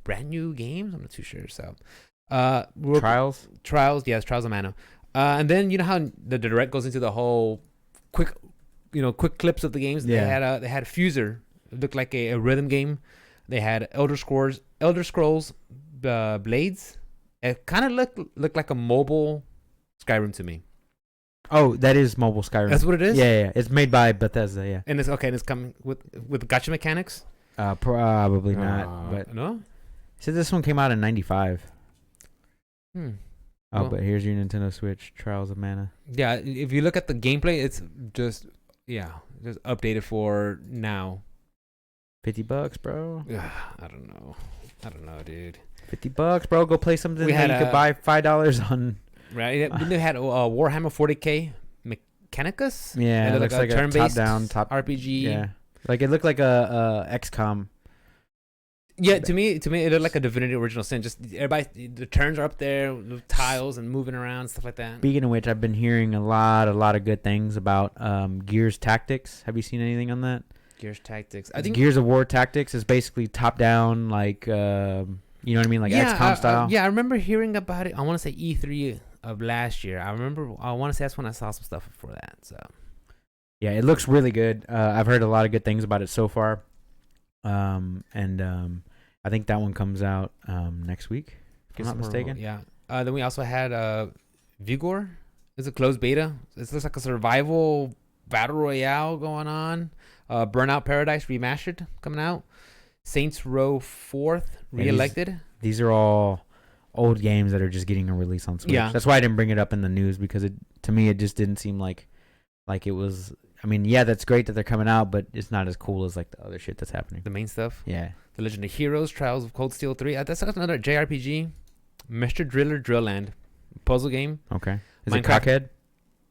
brand new game. I'm not too sure. So Trials, yes, Trials of Mana. And then you know how the direct goes into the whole quick clips of the games. Yeah. They had Fuser. It looked like a rhythm game. They had Elder Scrolls Blades. It kind of looked like a mobile Skyrim to me. Oh, that is mobile Skyrim. That's what it is. Yeah. It's made by Bethesda. Yeah. And it's coming with gacha mechanics. Probably not. But no. So this one came out in '95. Oh, but here's your Nintendo Switch Trials of Mana. Yeah, if you look at the gameplay, it's just updated for now. $50, bro. I don't know, dude. $50, bro. Go play something that you could buy $5 on. Right. They had Warhammer 40K Mechanicus. Yeah, it looks like a turn-based top-down RPG. Yeah, like it looked like a XCOM. Yeah, to me, it looked like a Divinity Original Sin. Just everybody, the turns are up there, the tiles and moving around, stuff like that. Speaking of which, I've been hearing a lot of good things about Gears Tactics. Have you seen anything on that? Gears Tactics. I think Gears of War Tactics is basically top down, like you know what I mean, like XCOM style. I remember hearing about it. I want to say E3 of last year. I want to say that's when I saw some stuff for that. So yeah, it looks really good. I've heard a lot of good things about it so far. I think that one comes out next week, if I'm not mistaken. Yeah. Then we also had Vigor. It's a closed beta. It looks like a survival battle royale going on. Burnout Paradise Remastered coming out. Saints Row 4th Reelected. These are all old games that are just getting a release on Switch. Yeah. That's why I didn't bring it up in the news, because to me it just didn't seem like it was. I mean, yeah, that's great that they're coming out, but it's not as cool as like the other shit that's happening. The main stuff. Yeah. The Legend of Heroes, Trials of Cold Steel 3. That's another JRPG. Mr. Driller Drill Land. Puzzle game. Okay. Is it Cockhead?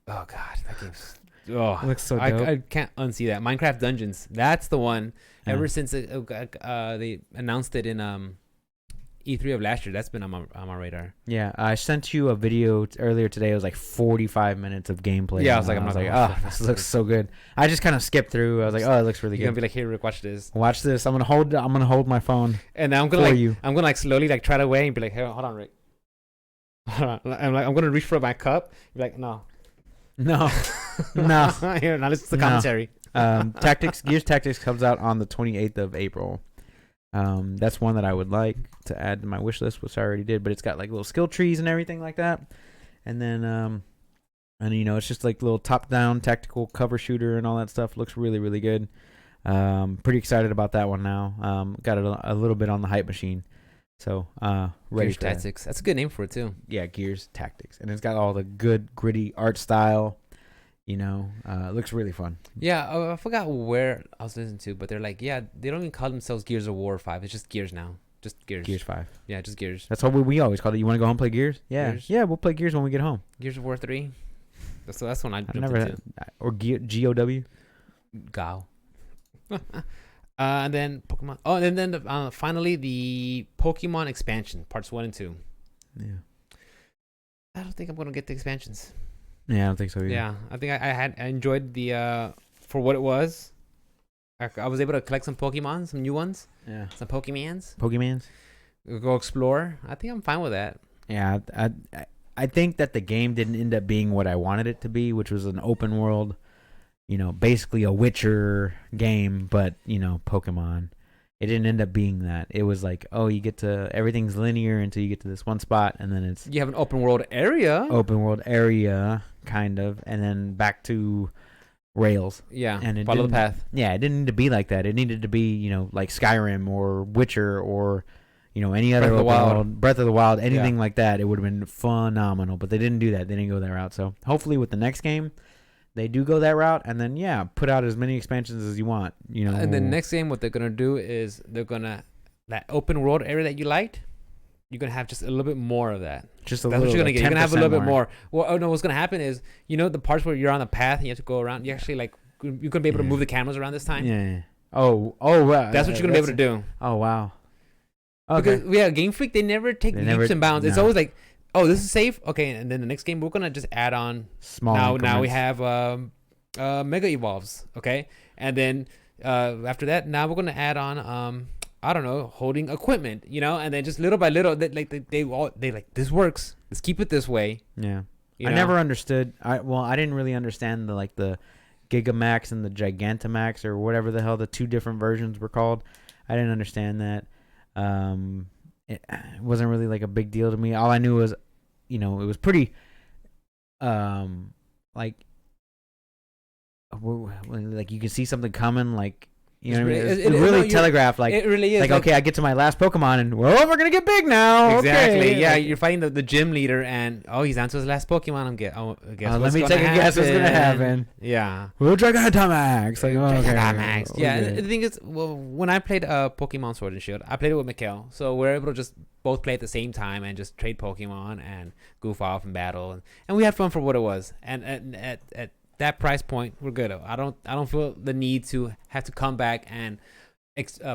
Oh, God. That game's Oh, It looks so dope. I can't unsee that. Minecraft Dungeons. That's the one. Yeah. Ever since they announced it in E3 of last year, that's been on my radar. Yeah, I sent you a video earlier today. It was like 45 minutes of gameplay. Yeah, I was like, oh, this looks so good. I just kind of skipped through. I was like, oh, it looks really You're good. gonna be like, here, Rick, watch this. Watch this. I'm gonna hold my phone. And then I'm gonna you. I'm gonna like slowly like try to wait and be like, hey, hold on, Rick. Hold on. I'm gonna reach for my cup. Be like, no. No. Here, now listen to the commentary. Gears Tactics comes out on the 28th of April. That's one that I would like to add to my wish list, which I already did, but it's got like little skill trees and everything like that. And then and it's just like little top-down tactical cover shooter and all that stuff. Looks really, really good. Pretty excited about that one now. Got it a little bit on the hype machine. So ready Gears for that. Tactics. That's a good name for it too. Yeah, Gears Tactics, and it's got all the good gritty art style. It looks really fun. Yeah, I forgot where I was listening to, but they're like, yeah, they don't even call themselves Gears of War 5. It's just Gears now. Just Gears. Gears 5. Yeah, just Gears. That's what we always call it. You want to go home and play Gears? Yeah. Gears. Yeah, we'll play Gears when we get home. Gears of War 3. That's one I jumped never into. Or GOW. GOW. And then Pokemon. Oh, and then finally the Pokemon expansion, parts 1 and 2. Yeah. I don't think I'm going to get the expansions. Yeah, I don't think so either. Yeah, I think I enjoyed the for what it was. I was able to collect some Pokemon, some new ones. Yeah. Some Pokemans. Go explore. I think I'm fine with that. Yeah, I think that the game didn't end up being what I wanted it to be, which was an open world, basically a Witcher game, but Pokemon. It didn't end up being that. It was like, oh, you get to everything's linear until you get to this one spot, and then it's you have an open world area. Kind of, and then back to rails. Yeah, and follow the path. Yeah, it didn't need to be like that. It needed to be, like Skyrim or Witcher or, any other Breath of the Wild, anything like that. It would have been phenomenal, but they didn't do that. They didn't go that route. So hopefully with the next game, they do go that route, and then put out as many expansions as you want. And the next game, what they're gonna do is that open world area that you liked. You're gonna have just a little bit more of that. Just a That's little. what you're gonna like get. You're gonna have a little more. bit more. Well, oh no, what's gonna happen is the parts where you're on the path and you have to go around. You actually you're gonna be able to move the cameras around this time. Yeah. Oh, wow. That's what you're gonna be able to do. Oh, wow. Okay. Because Game Freak, they never take leaps and bounds. It's always like, oh, this is safe. Okay, and then the next game we're gonna just add on small. Now we have Mega Evolves. Okay, and then after that, now we're gonna add on I don't know, holding equipment, and then just little by little, they like this works. Let's keep it this way. Yeah, I never understood. I didn't really understand the Gigamax and the Gigantamax or whatever the hell the two different versions were called. I didn't understand that. It wasn't really like a big deal to me. All I knew was, it was pretty, like you can see something coming, like. You know what I mean? It's really telegraphed. Like it really is. Like okay, I get to my last Pokemon, and we're gonna get big now. Exactly. Okay. Yeah, you're fighting the gym leader, and he's on to his last Pokemon. Let me take a guess what's gonna happen. Yeah. Gigantamax. Gigantamax. Yeah. The thing is, when I played Pokemon Sword and Shield, I played it with Mikhail, so we're able to just both play at the same time and just trade Pokemon and goof off and battle, and we had fun for what it was. And at that price point, we're good. I don't feel the need to have to come back and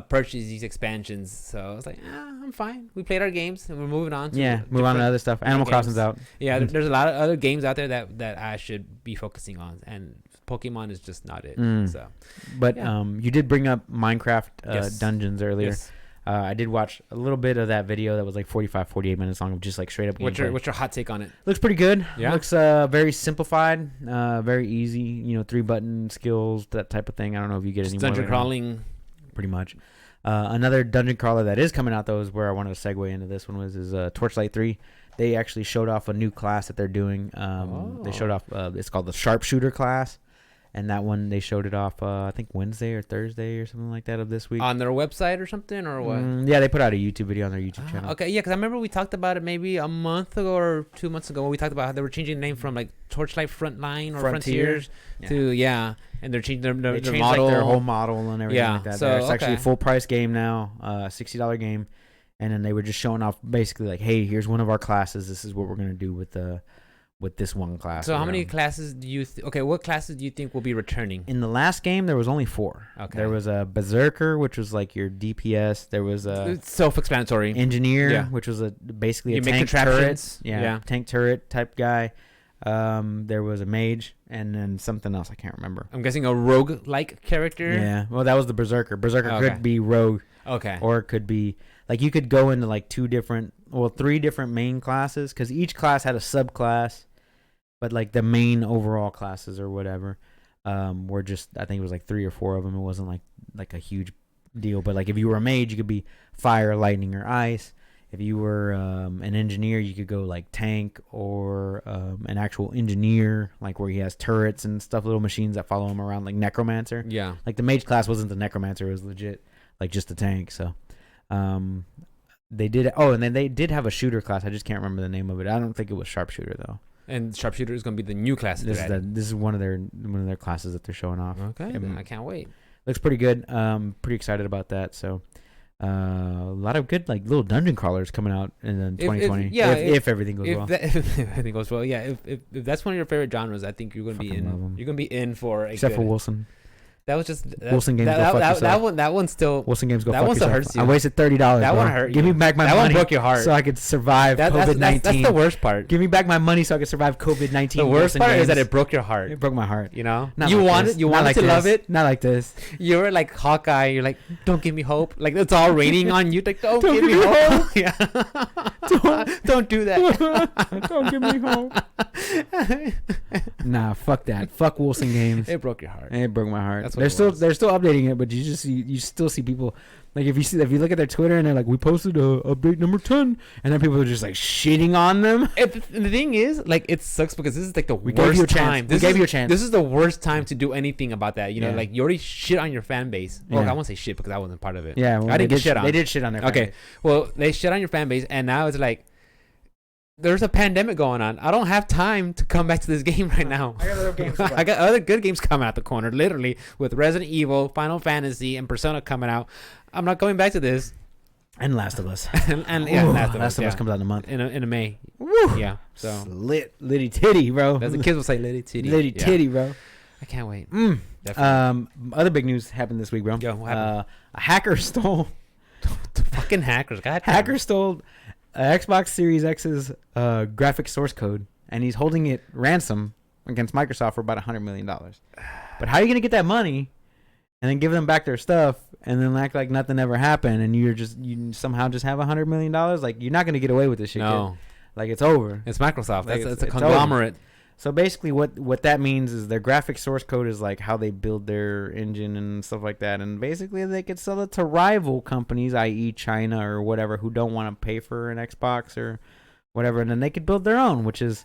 purchase these expansions. So I was like, I'm fine. We played our games and we're moving on to move on to other stuff. Animal Crossing's out. Yeah, there's a lot of other games out there that I should be focusing on, and Pokemon is just not it. So, but you did bring up Minecraft Dungeons earlier. Yes. I did watch a little bit of that video that was like 48 minutes long of just like straight up gameplay. What's your hot take on it? Looks pretty good. Yeah. Looks very simplified, very easy, 3-button skills, that type of thing. I don't know if you get any more. Dungeon crawling. Pretty much. Another dungeon crawler that is coming out, though, is where I wanted to segue into this one, is Torchlight 3. They actually showed off a new class that they're doing. They showed off, it's called the Sharpshooter class. And that one, they showed it off, I think, Wednesday or Thursday or something like that of this week. On their website or something, or what? Yeah, they put out a YouTube video on their YouTube channel. Okay, yeah, because I remember we talked about it maybe a month ago or 2 months ago when we talked about how they were changing the name from, like, Torchlight Frontline or Frontiers to, and they're changing their model. Like, their whole model and everything like that. So, it's actually a full-price game now, $60 game. And then they were just showing off basically like, hey, here's one of our classes. This is what we're going to do with with this one class. So how many classes do you what classes do you think will be returning? In the last game there was only 4. Okay. There was a berserker, which was like your DPS. There was a It's self-explanatory. engineer, which was basically a You make tank turret. contraptions. Yeah. Tank turret type guy. There was a mage, and then something else I can't remember. I'm guessing a rogue-like character. Yeah, well, that was the berserker. Berserker Okay. could be rogue, Okay. or it could be like you could go into like 3 different main classes, because each class had a subclass, but like the main overall classes or whatever were just, I think it was like 3 or 4 of them. It wasn't like a huge deal, but like if you were a mage, you could be fire, lightning, or ice. If you were an engineer, you could go like tank, or an actual engineer, like where he has turrets and stuff, little machines that follow him around, like necromancer. Yeah. Like the mage class wasn't the necromancer; it was legit, like just a tank. So, they did. Oh, and then they did have a shooter class. I just can't remember the name of it. I don't think it was sharpshooter though. And sharpshooter is going to be the new class. This is one of their classes that they're showing off. Okay. Then I can't wait. Looks pretty good. Pretty excited about that. So. A lot of good like little dungeon crawlers coming out in 2020. If everything goes well. If everything goes well, yeah. If that's one of your favorite genres, I think you're gonna be Fucking love 'em. You're gonna be in for Except for Wilson. That was just Wilson games. Go fuck yourself. That one still. Wilson games. Go that fuck one still yourself. hurts you. I wasted $30. That bro. one hurt Give you. me back my That money. one broke your heart. So I could survive COVID-19. That's the worst part. Give me back my money so I could survive COVID-19. The worst Wilson part games. is that it broke your heart. It broke my heart. You know, Not you like wanted this. you Not wanted like to this. love it. Not like this. You were like Hawkeye. You're like, don't give me hope. Like it's all raining on you. Like don't give me hope. Yeah. Don't do that. Don't give me hope. Nah, fuck that. Fuck Wilson games. It broke your heart. It broke my heart. That's what They're it still was. updating it, but you still see people like if you look at their Twitter and they're like, we posted update number 10, and then people are just like shitting on them. The thing is, like, it sucks because this is like the We gave worst you a chance. time. We gave you a chance. This is the worst time to do anything about that. You know, Yeah. like you already shit on your fan base. Well, Yeah. I won't say shit because I wasn't part of it. Yeah, well, I didn't they get shit on. They did shit on their fan Okay, base. well, they shit on your fan base, and now it's like there's a pandemic going on. I don't have time to come back to this game right now. I got other games. I got other good games coming out the corner, literally, with Resident Evil, Final Fantasy, and Persona coming out. I'm not going back to this. And Last of Us. and yeah, Ooh, Last of Us comes out in a month. in a May. Woo! Yeah, so Litty titty, bro. as the kids will say, "Litty titty." Litty Yeah. titty, bro. I can't wait. Definitely. Other big news happened this week, bro. Yo, what happened? A hacker stole. The fucking hackers. God damn. Hacker stole Xbox Series X's graphic source code, and he's holding it ransom against Microsoft for about $100 million. But how are you gonna get that money, and then give them back their stuff, and then act like nothing ever happened, and you somehow just have $100 million? Like, you're not gonna get away with this shit. No, Kid. Like, it's over. it's Microsoft. Like, It's a it's conglomerate. So basically, what that means is their graphic source code is like how they build their engine and stuff like that, and basically they could sell it to rival companies, i.e. China or whatever, who don't want to pay for an Xbox or whatever, and then they could build their own, which is,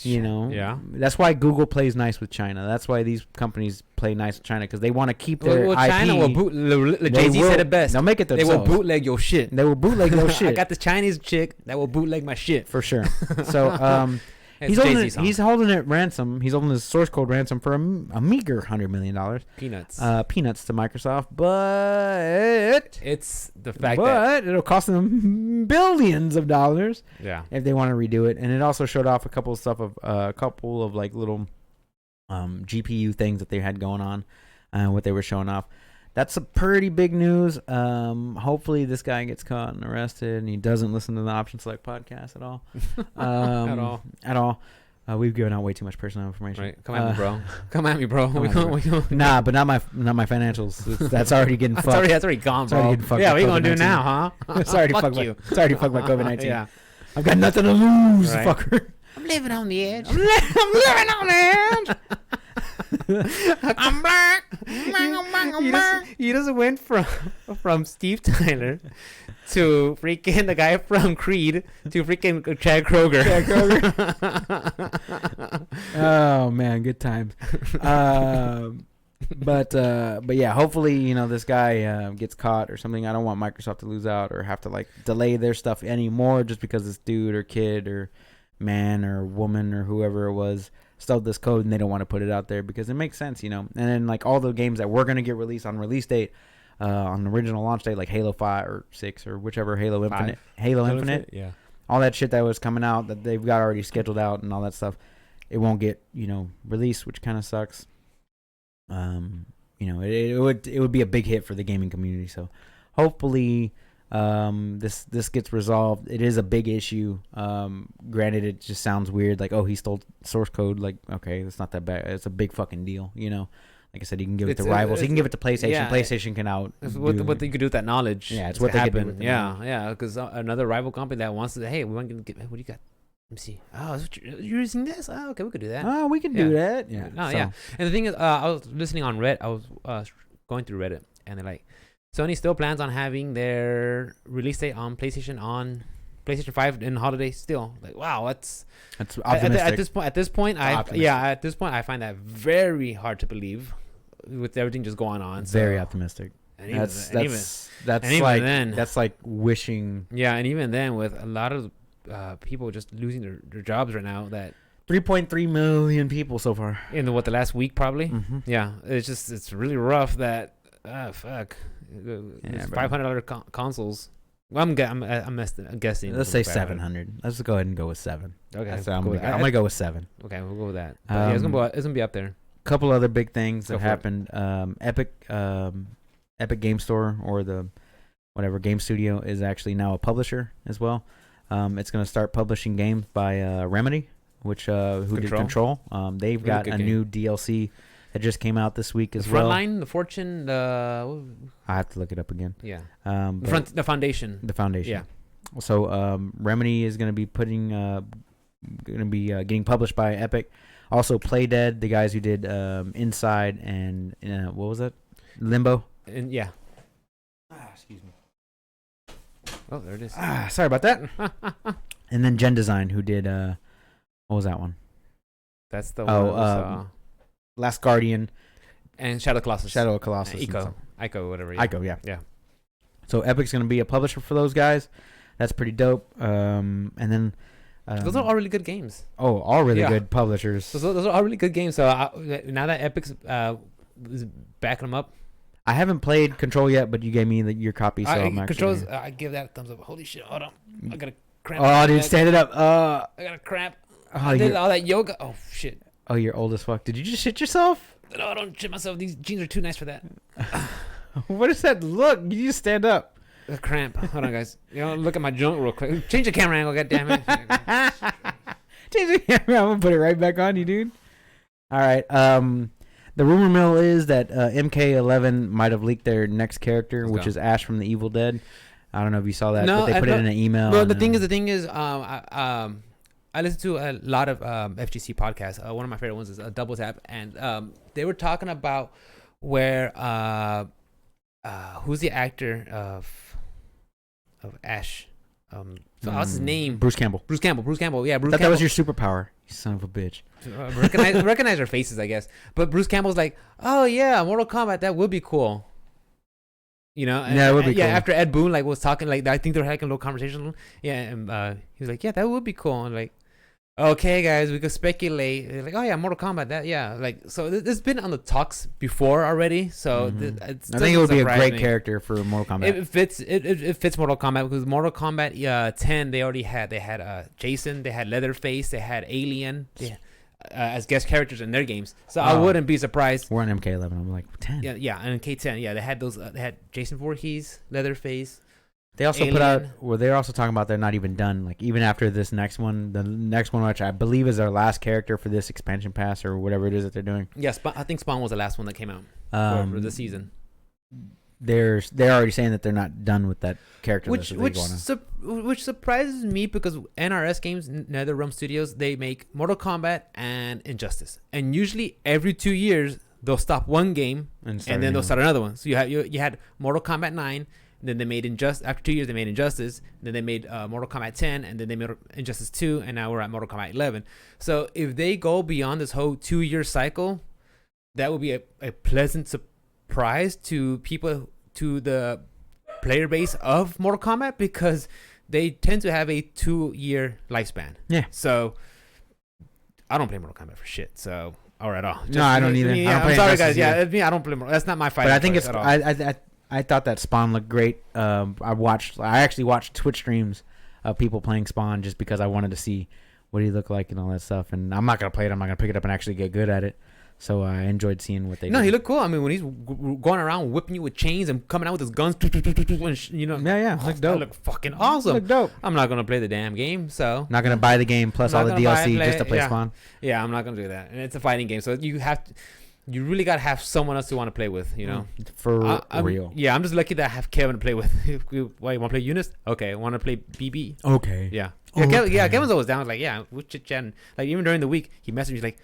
you know, Yeah. That's why Google plays nice with China. That's why these companies play nice with China, because they want to keep their Well, IP. China will boot. They Jay-Z will- said it best. They'll make it They themselves. will bootleg your shit. They will bootleg their shit I got this Chinese chick that will bootleg my shit. for sure. So It's he's holding Jay-Z song. he's holding it ransom. He's holding his source code ransom for a meager $100 million. Peanuts. Peanuts to Microsoft, but It's the fact that it'll cost them billions of dollars yeah. if they want to redo it. And it also showed off a couple of stuff of a couple of like little GPU things that they had going on, what they were showing off. That's a pretty big news. Hopefully this guy gets caught and arrested, and he doesn't listen to the Option Select podcast at all. At all. We've given out way too much personal information. Right. Come at me, bro. Come at me, bro. Come at me, Nah, but not my financials. That's already getting fucked. That's already gone, It's bro. already getting fucked Yeah, by what are you gonna do COVID-19. now, huh? It's already Fuck fucked by you. it's already fucked by COVID-19. Yeah. I've got nothing to lose, Right. fucker. I'm living on the edge. I'm living on the edge. I'm black. You just went from Steve Tyler to freaking the guy from Creed to freaking Chad Kroger. Oh man, good times. But yeah, hopefully, you know, this guy gets caught or something. I don't want Microsoft to lose out or have to like delay their stuff anymore just because this dude or kid or man or woman or whoever it was stole this code and they don't want to put it out there because it makes sense, you know. And then like all the games that were going to get released on release date, on the original launch date, like Halo 5 or 6 or whichever Halo Infinite, Yeah. all that shit that was coming out that they've got already scheduled out and all that stuff, it won't get released, which kind of sucks. It would be a big hit for the gaming community. So hopefully this gets resolved. It is a big issue. Granted, it just sounds weird, like, oh, he stole source code. Like, okay, that's not that bad. It's a big fucking deal, Like I said, he can give it to rivals. He can give it to PlayStation. Yeah, PlayStation can out. What they could do with that knowledge. Yeah, it's what they could do with the knowledge. Yeah. Because another rival company that wants to, hey, we want to get. What do you got? Let me see. Oh, you're using this? Oh, okay, we could do that. Oh, we can do that. Yeah. Oh, yeah. And the thing is, I was listening on Reddit. I was going through Reddit, and they're like, Sony still plans on having their release date on PlayStation 5 in holiday still. Like, wow, that's optimistic. At this point, I find that very hard to believe with everything just going on. Very optimistic. And that's like wishing. Yeah, and even then, with a lot of people just losing their jobs right now, that 3.3 million people so far in the last week probably. Mm-hmm. Yeah, it's really rough that fuck. It's $500 consoles. Well, I'm guessing. Let's say 700. Let's go ahead and go with 7. Okay, I'm gonna go with 7. Okay, we'll go with that. Yeah, it's gonna be up there. Couple other big things that happened. Epic Game Store, or the whatever Game Studio, is actually now a publisher as well. It's gonna start publishing games by Remedy, which who did Control. They've got a new DLC that just came out this week as well. Frontline, the Fortune, I have to look it up again. Yeah. The Foundation. The Foundation. Yeah. So Remedy is going to be getting published by Epic. Also, Playdead, the guys who did Inside and what was that? Limbo. And yeah. Excuse me. Oh, there it is. Sorry about that. And then Gen Design, who did what was that one? That's the one. Last Guardian and Shadow of Colossus. Ico, whatever. Yeah. Ico, yeah. So Epic's gonna be a publisher for those guys. That's pretty dope. And then those are all really good games. Oh, all really good publishers. Those are all really good games. So now that Epic's is backing them up. I haven't played Control yet, but you gave me your copy, so I'm actually. I give that a thumbs up. Holy shit! Hold on, I got a cramp. Oh, dude, stand it up. I got a cramp. I did all that yoga. Oh shit. Oh, you're old as fuck. Did you just shit yourself? No, I don't shit myself. These jeans are too nice for that. What does that look? You just stand up. A cramp. Hold on, guys. Look at my junk real quick. Change the camera angle, goddammit. Change the camera. I'm gonna put it right back on you, dude. All right. The rumor mill is that MK11 might have leaked their next character, which is Ash from The Evil Dead. I don't know if you saw that, but they put it in an email. Well, the thing is, I listen to a lot of FGC podcasts. One of my favorite ones is Double Tap, and they were talking about where who's the actor of Ash? What's his name? Bruce Campbell. Bruce Campbell. Yeah, Bruce Campbell. That was your superpower, you son of a bitch. Recognize their faces, I guess. But Bruce Campbell's like, oh yeah, Mortal Kombat, that would be cool. Yeah, it would be cool. Yeah, after Ed Boon was talking, I think they were having a little conversation. Yeah, and he was like, yeah, that would be cool. And like, okay, guys, we could speculate. They're like, oh yeah, Mortal Kombat, that, yeah. Like, so it's been on the talks before already. So I think it would be a great character for Mortal Kombat. It fits Mortal Kombat, because Mortal Kombat 10, they already had Jason, they had Leatherface, they had Alien. Yeah. As guest characters in their games, so I wouldn't be surprised. We're on MK11. I'm like 10. Yeah, and K10. Yeah, they had those. They had Jason Voorhees, Leatherface. They also Alien. Put out. Well, they're also talking about they're not even done. Like, even after this next one, the next one, which I believe is their last character for this expansion pass or whatever it is that they're doing. Yeah, I think Spawn was the last one that came out for the season. They're already saying that they're not done with that character which surprises me, because NRS Games, NetherRealm Studios, they make Mortal Kombat and Injustice, and usually every 2 years they'll stop one game and then they'll start another one. So you had Mortal Kombat 9, then they made after 2 years they made Injustice, then they made Mortal Kombat 10, and then they made Injustice 2, and now we're at Mortal Kombat 11. So if they go beyond this whole 2-year cycle, that would be a pleasant surprise to people, to the player base of Mortal Kombat, because they tend to have a 2-year lifespan. Yeah. So I don't play Mortal Kombat for shit. So or at all. No, I don't either. I'm sorry, guys. Yeah, I don't play Mortal. That's not my fight. But I think it's. I thought that Spawn looked great. I actually watched Twitch streams of people playing Spawn just because I wanted to see what he looked like and all that stuff. And I'm not gonna play it. I'm not gonna pick it up and actually get good at it. So I enjoyed seeing what they. No, did. he looked cool. I mean, when he's going around whipping you with chains and coming out with his guns, you know. Yeah, looked dope. Look fucking awesome. Looked dope. I'm not gonna play the damn game, so Not gonna buy the game plus all the DLC just to play Spawn. Yeah, I'm not gonna do that. And it's a fighting game, so you really gotta have someone else to want to play with, you know. For real. Yeah, I'm just lucky that I have Kevin to play with. Why, you want to play Eunice? Okay, want to play BB? Okay. Yeah. Okay. Kevin's always down. I was like, yeah, we'll chit chat. Like even during the week, he messaged me like,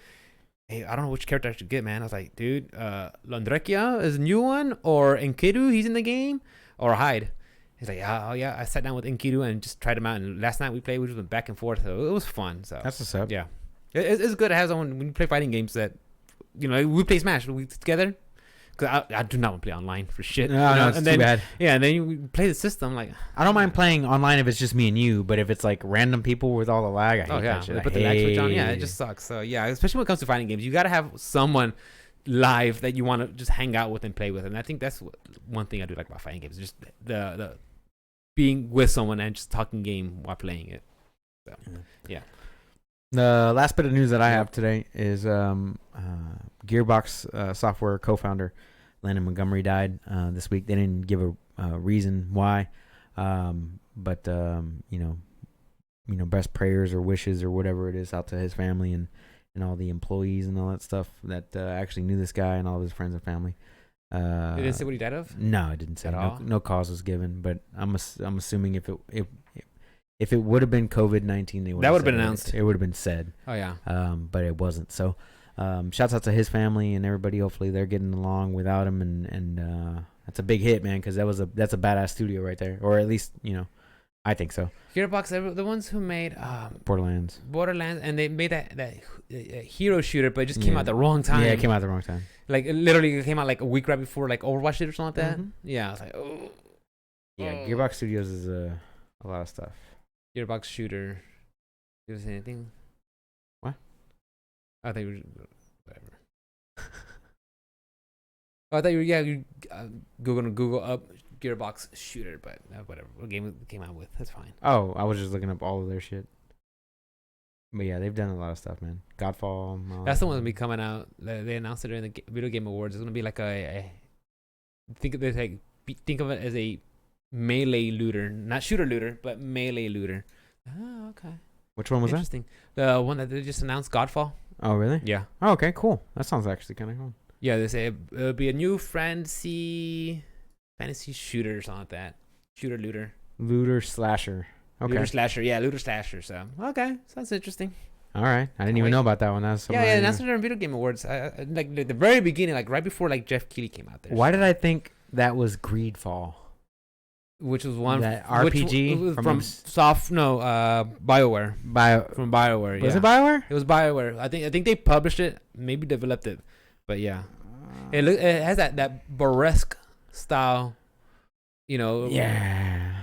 hey, I don't know which character I should get, man. I was like, dude, Landrekia is a new one, or Enkidu, he's in the game, or Hyde. He's like, oh yeah, I sat down with Enkidu and just tried him out. And last night we played, we just went back and forth. So it was fun. So That's what's up. yeah, it's good to have someone when you play fighting games that, you know, we play Smash we together. Cause I do not want to play online for shit. No, it's too bad. Yeah, and then you play the system like. I don't mind playing online if it's just me and you, but if it's like random people with all the lag, I hate that shit. They put the lag switch on. Yeah, it just sucks. So yeah, especially when it comes to fighting games, you gotta have someone live that you want to just hang out with and play with. And I think that's one thing I do like about fighting games, just the being with someone and just talking game while playing it. So yeah. The last bit of news that I have today is Gearbox software co-founder Landon Montgomery died this week. They didn't give a reason why, but you know, best prayers or wishes or whatever it is out to his family and all the employees and all that stuff that actually knew this guy and all of his friends and family. They didn't say what he died of? No, it didn't say. At all? No cause was given, but I'm assuming if it would have been COVID-19, that would have been announced. It would have been said. Oh yeah. But it wasn't. So, shouts out to his family and everybody. Hopefully, they're getting along without him, and that's a big hit, man. Because that's a badass studio right there, or at least I think so. Gearbox, the ones who made Borderlands, and they made that hero shooter, but it just came out the wrong time. Yeah, it came out the wrong time. Like it literally came out like a week right before like Overwatch did or something like that. Mm-hmm. Yeah, I was like, oh. Yeah, Gearbox Studios is a lot of stuff. Gearbox shooter. Did you say anything? What? I think we whatever. I thought you were Google up Gearbox shooter, but whatever. What game it came out with? That's fine. Oh, I was just looking up all of their shit. But yeah, they've done a lot of stuff, man. Godfall. That's the one that'll be coming out. They announced it during the Video Game Awards. It's gonna be like think of it as a melee looter, not shooter looter, but melee looter. Oh, okay. Which one was that? Interesting. The one that they just announced, Godfall. Oh, really? Yeah. Oh, okay, cool. That sounds actually kind of cool. Yeah, they say it'll be a new fantasy shooter or something like that. Shooter looter. Looter slasher. Okay. Looter slasher. Yeah, looter slasher. So okay, sounds interesting. All right, I didn't even know about that one. That's yeah. That's during Video Game Awards. Like the very beginning, like right before like Jeff Keighley came out there. Why did I think that was Greedfall? Which was one that RPG from BioWare. From BioWare. Was it BioWare? It was BioWare. I think they published it, maybe developed it, but yeah, it has that burlesque style. Yeah.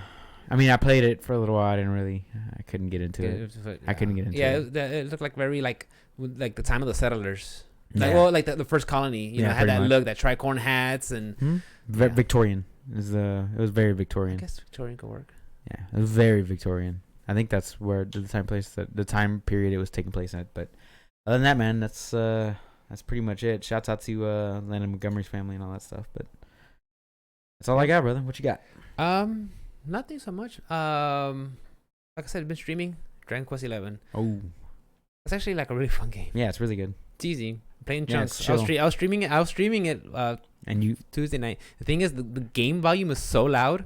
I mean, I played it for a little while. I couldn't get into it. I couldn't get into it. Yeah, it looked like very like the time of the settlers. Yeah. Like the first colony. You know, had that look, that tricorn hats and Victorian. It was very Victorian. I guess Victorian could work. Yeah, it was very Victorian. I think that's where the time period it was taking place at. But other than that, man, that's pretty much it. Shouts out to Landon Montgomery's family and all that stuff. But that's all I got, brother. What you got? Nothing so much. Like I said, I've been streaming Dragon Quest 11. Oh, it's actually like a really fun game. Yeah, it's really good. It's easy. Playing Yeah, chunks. it's chill. I was streaming it. And you Tuesday night. The thing is, the game volume is so loud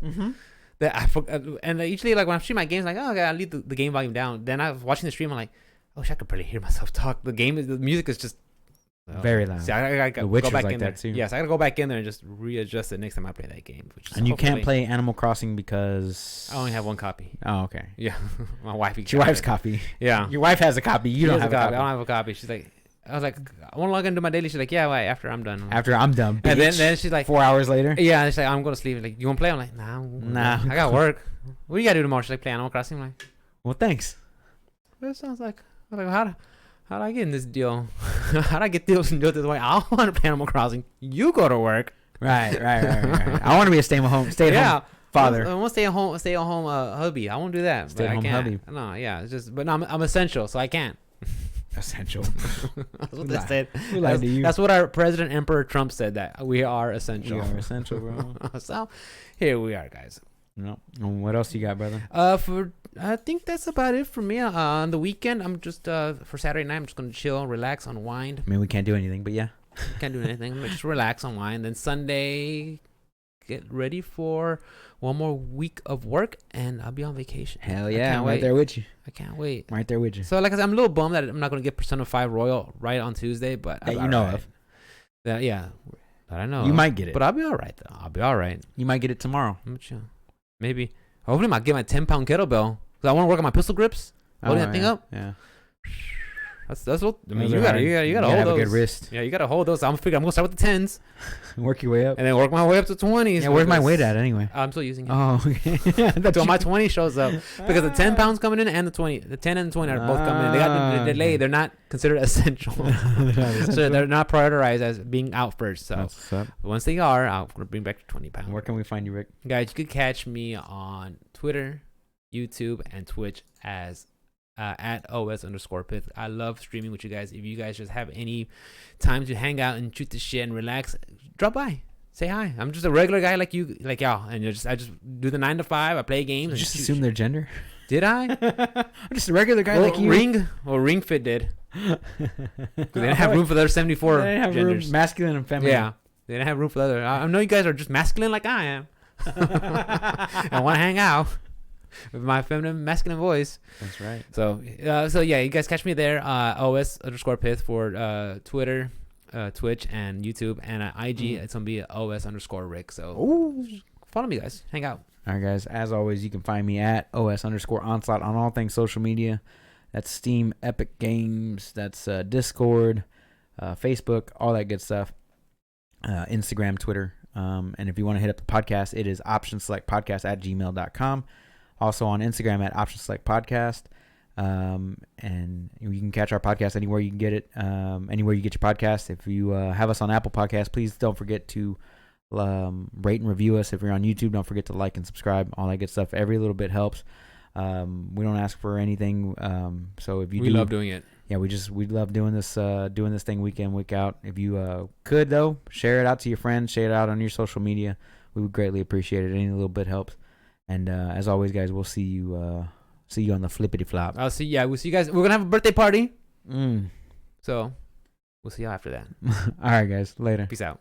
that I forgot. And usually, like when I'm streaming my games, like, oh, okay, I'll leave the game volume down. Then I was watching the stream. I'm like, oh, shit, I could barely hear myself talk. The music is just very loud. See, I The gotta Witcher's go back like in that there. too. Yes, I gotta go back in there and just readjust it next time I play that game. And you can't play Animal Crossing because I only have one copy. Oh, okay. Yeah, my wife. It's your wife's copy. Yeah, your wife has a copy. You don't have a copy. I don't have a copy. She's like, I was like, I want to log into my daily. She's like, yeah, wait, after I'm done. After I'm done. And then she's like, 4 hours later. Yeah, and she's like, I'm going to sleep. Like, you want to play? I'm like, nah, I got work. What do you got to do tomorrow? She's like, play Animal Crossing. I'm like, well, thanks. That sounds like, I'm like, how do I get in this deal? How do I get deals and do it this way? I want to play Animal Crossing. You go to work. Right. I want to be a stay-at-home father. I want to stay at home hubby. I won't do that. Stay but at home I can't. hubby. No, yeah, it's just. But no, I'm essential, so I can't. Essential. That's what they said. Who lied to you? That's what our President Emperor Trump said, that we are essential. We are essential, bro. So here we are, guys. No. What else you got, brother? I think that's about it for me. On the weekend, I'm just for Saturday night, I'm just gonna chill, relax, unwind. I mean, we can't do anything, but yeah. Can't do anything. I'm just relax, unwind. Then Sunday, get ready for one more week of work, and I'll be on vacation. Hell yeah, I'm right wait. there with you. I can't wait. Right there with you. So like I said, I'm a little bummed that I'm not gonna get Persona 5 Royal right on Tuesday, but That you know of. Yeah, that I know. You of. might get it. But I'll be all right though. I'll be all right. You might get it tomorrow. I'm chill. Maybe. Hopefully, I might get my 10-pound kettlebell because I want to work on my pistol grips. Holding that thing yeah. up. Yeah. That's what I mean. Those You are gotta hard. hold have those. a good wrist. Yeah, you gotta hold those. I'm gonna start with the 10s Work your way up. and then work my way up to 20s. Yeah, where's my weight at anyway? I'm still using it. Oh, okay. Until my 20 shows up, because the 10 pounds coming in and the 20, the 10 and the 20 are both coming in. They got the delay. Okay. They're not considered essential, so they're not prioritized as being out first. So That's what's up. once they are, I'll bring back the 20 pounds. Where can we find you, Rick? Guys, you could catch me on Twitter, YouTube, and Twitch as at OS_Pith. I love streaming with you guys. If you guys just have any time to hang out and shoot the shit and relax, drop by. Say hi. I'm just a regular guy like you, like y'all. And I just do the 9 to 5. I play games. And Just assume their gender. Did I? I'm just a regular guy like you. Ring Fit did. They didn't have room for the other 74 They didn't have genders. room, masculine and feminine. Yeah. They didn't have room for the other. I know you guys are just masculine like I am. I want to hang out with my feminine, masculine voice. That's right. So yeah, you guys catch me there. OS_Pith for Twitter, Twitch, and YouTube, and IG. It's gonna be OS_Rick. So follow me, guys. Hang out. All right, guys. As always, you can find me at OS_Onslaught on all things social media. That's Steam, Epic Games. That's Discord, Facebook, all that good stuff. Instagram, Twitter. And if you want to hit up the podcast, it is optionselectpodcast@gmail.com. Also on Instagram at optionselectpodcast. And you can catch our podcast anywhere you can get it, anywhere you get your podcast. If you have us on Apple Podcasts, please don't forget to rate and review us. If you're on YouTube, don't forget to like and subscribe, all that good stuff. Every little bit helps. We don't ask for anything. So if you We love doing it. Yeah, we love doing this thing week in, week out. If you could though, share it out to your friends, share it out on your social media. We would greatly appreciate it. Any little bit helps. And as always, guys, we'll see you on the flippity flop. We'll see you guys. We're gonna have a birthday party. So So we'll see y'all after that. all right, guys, later. Peace out.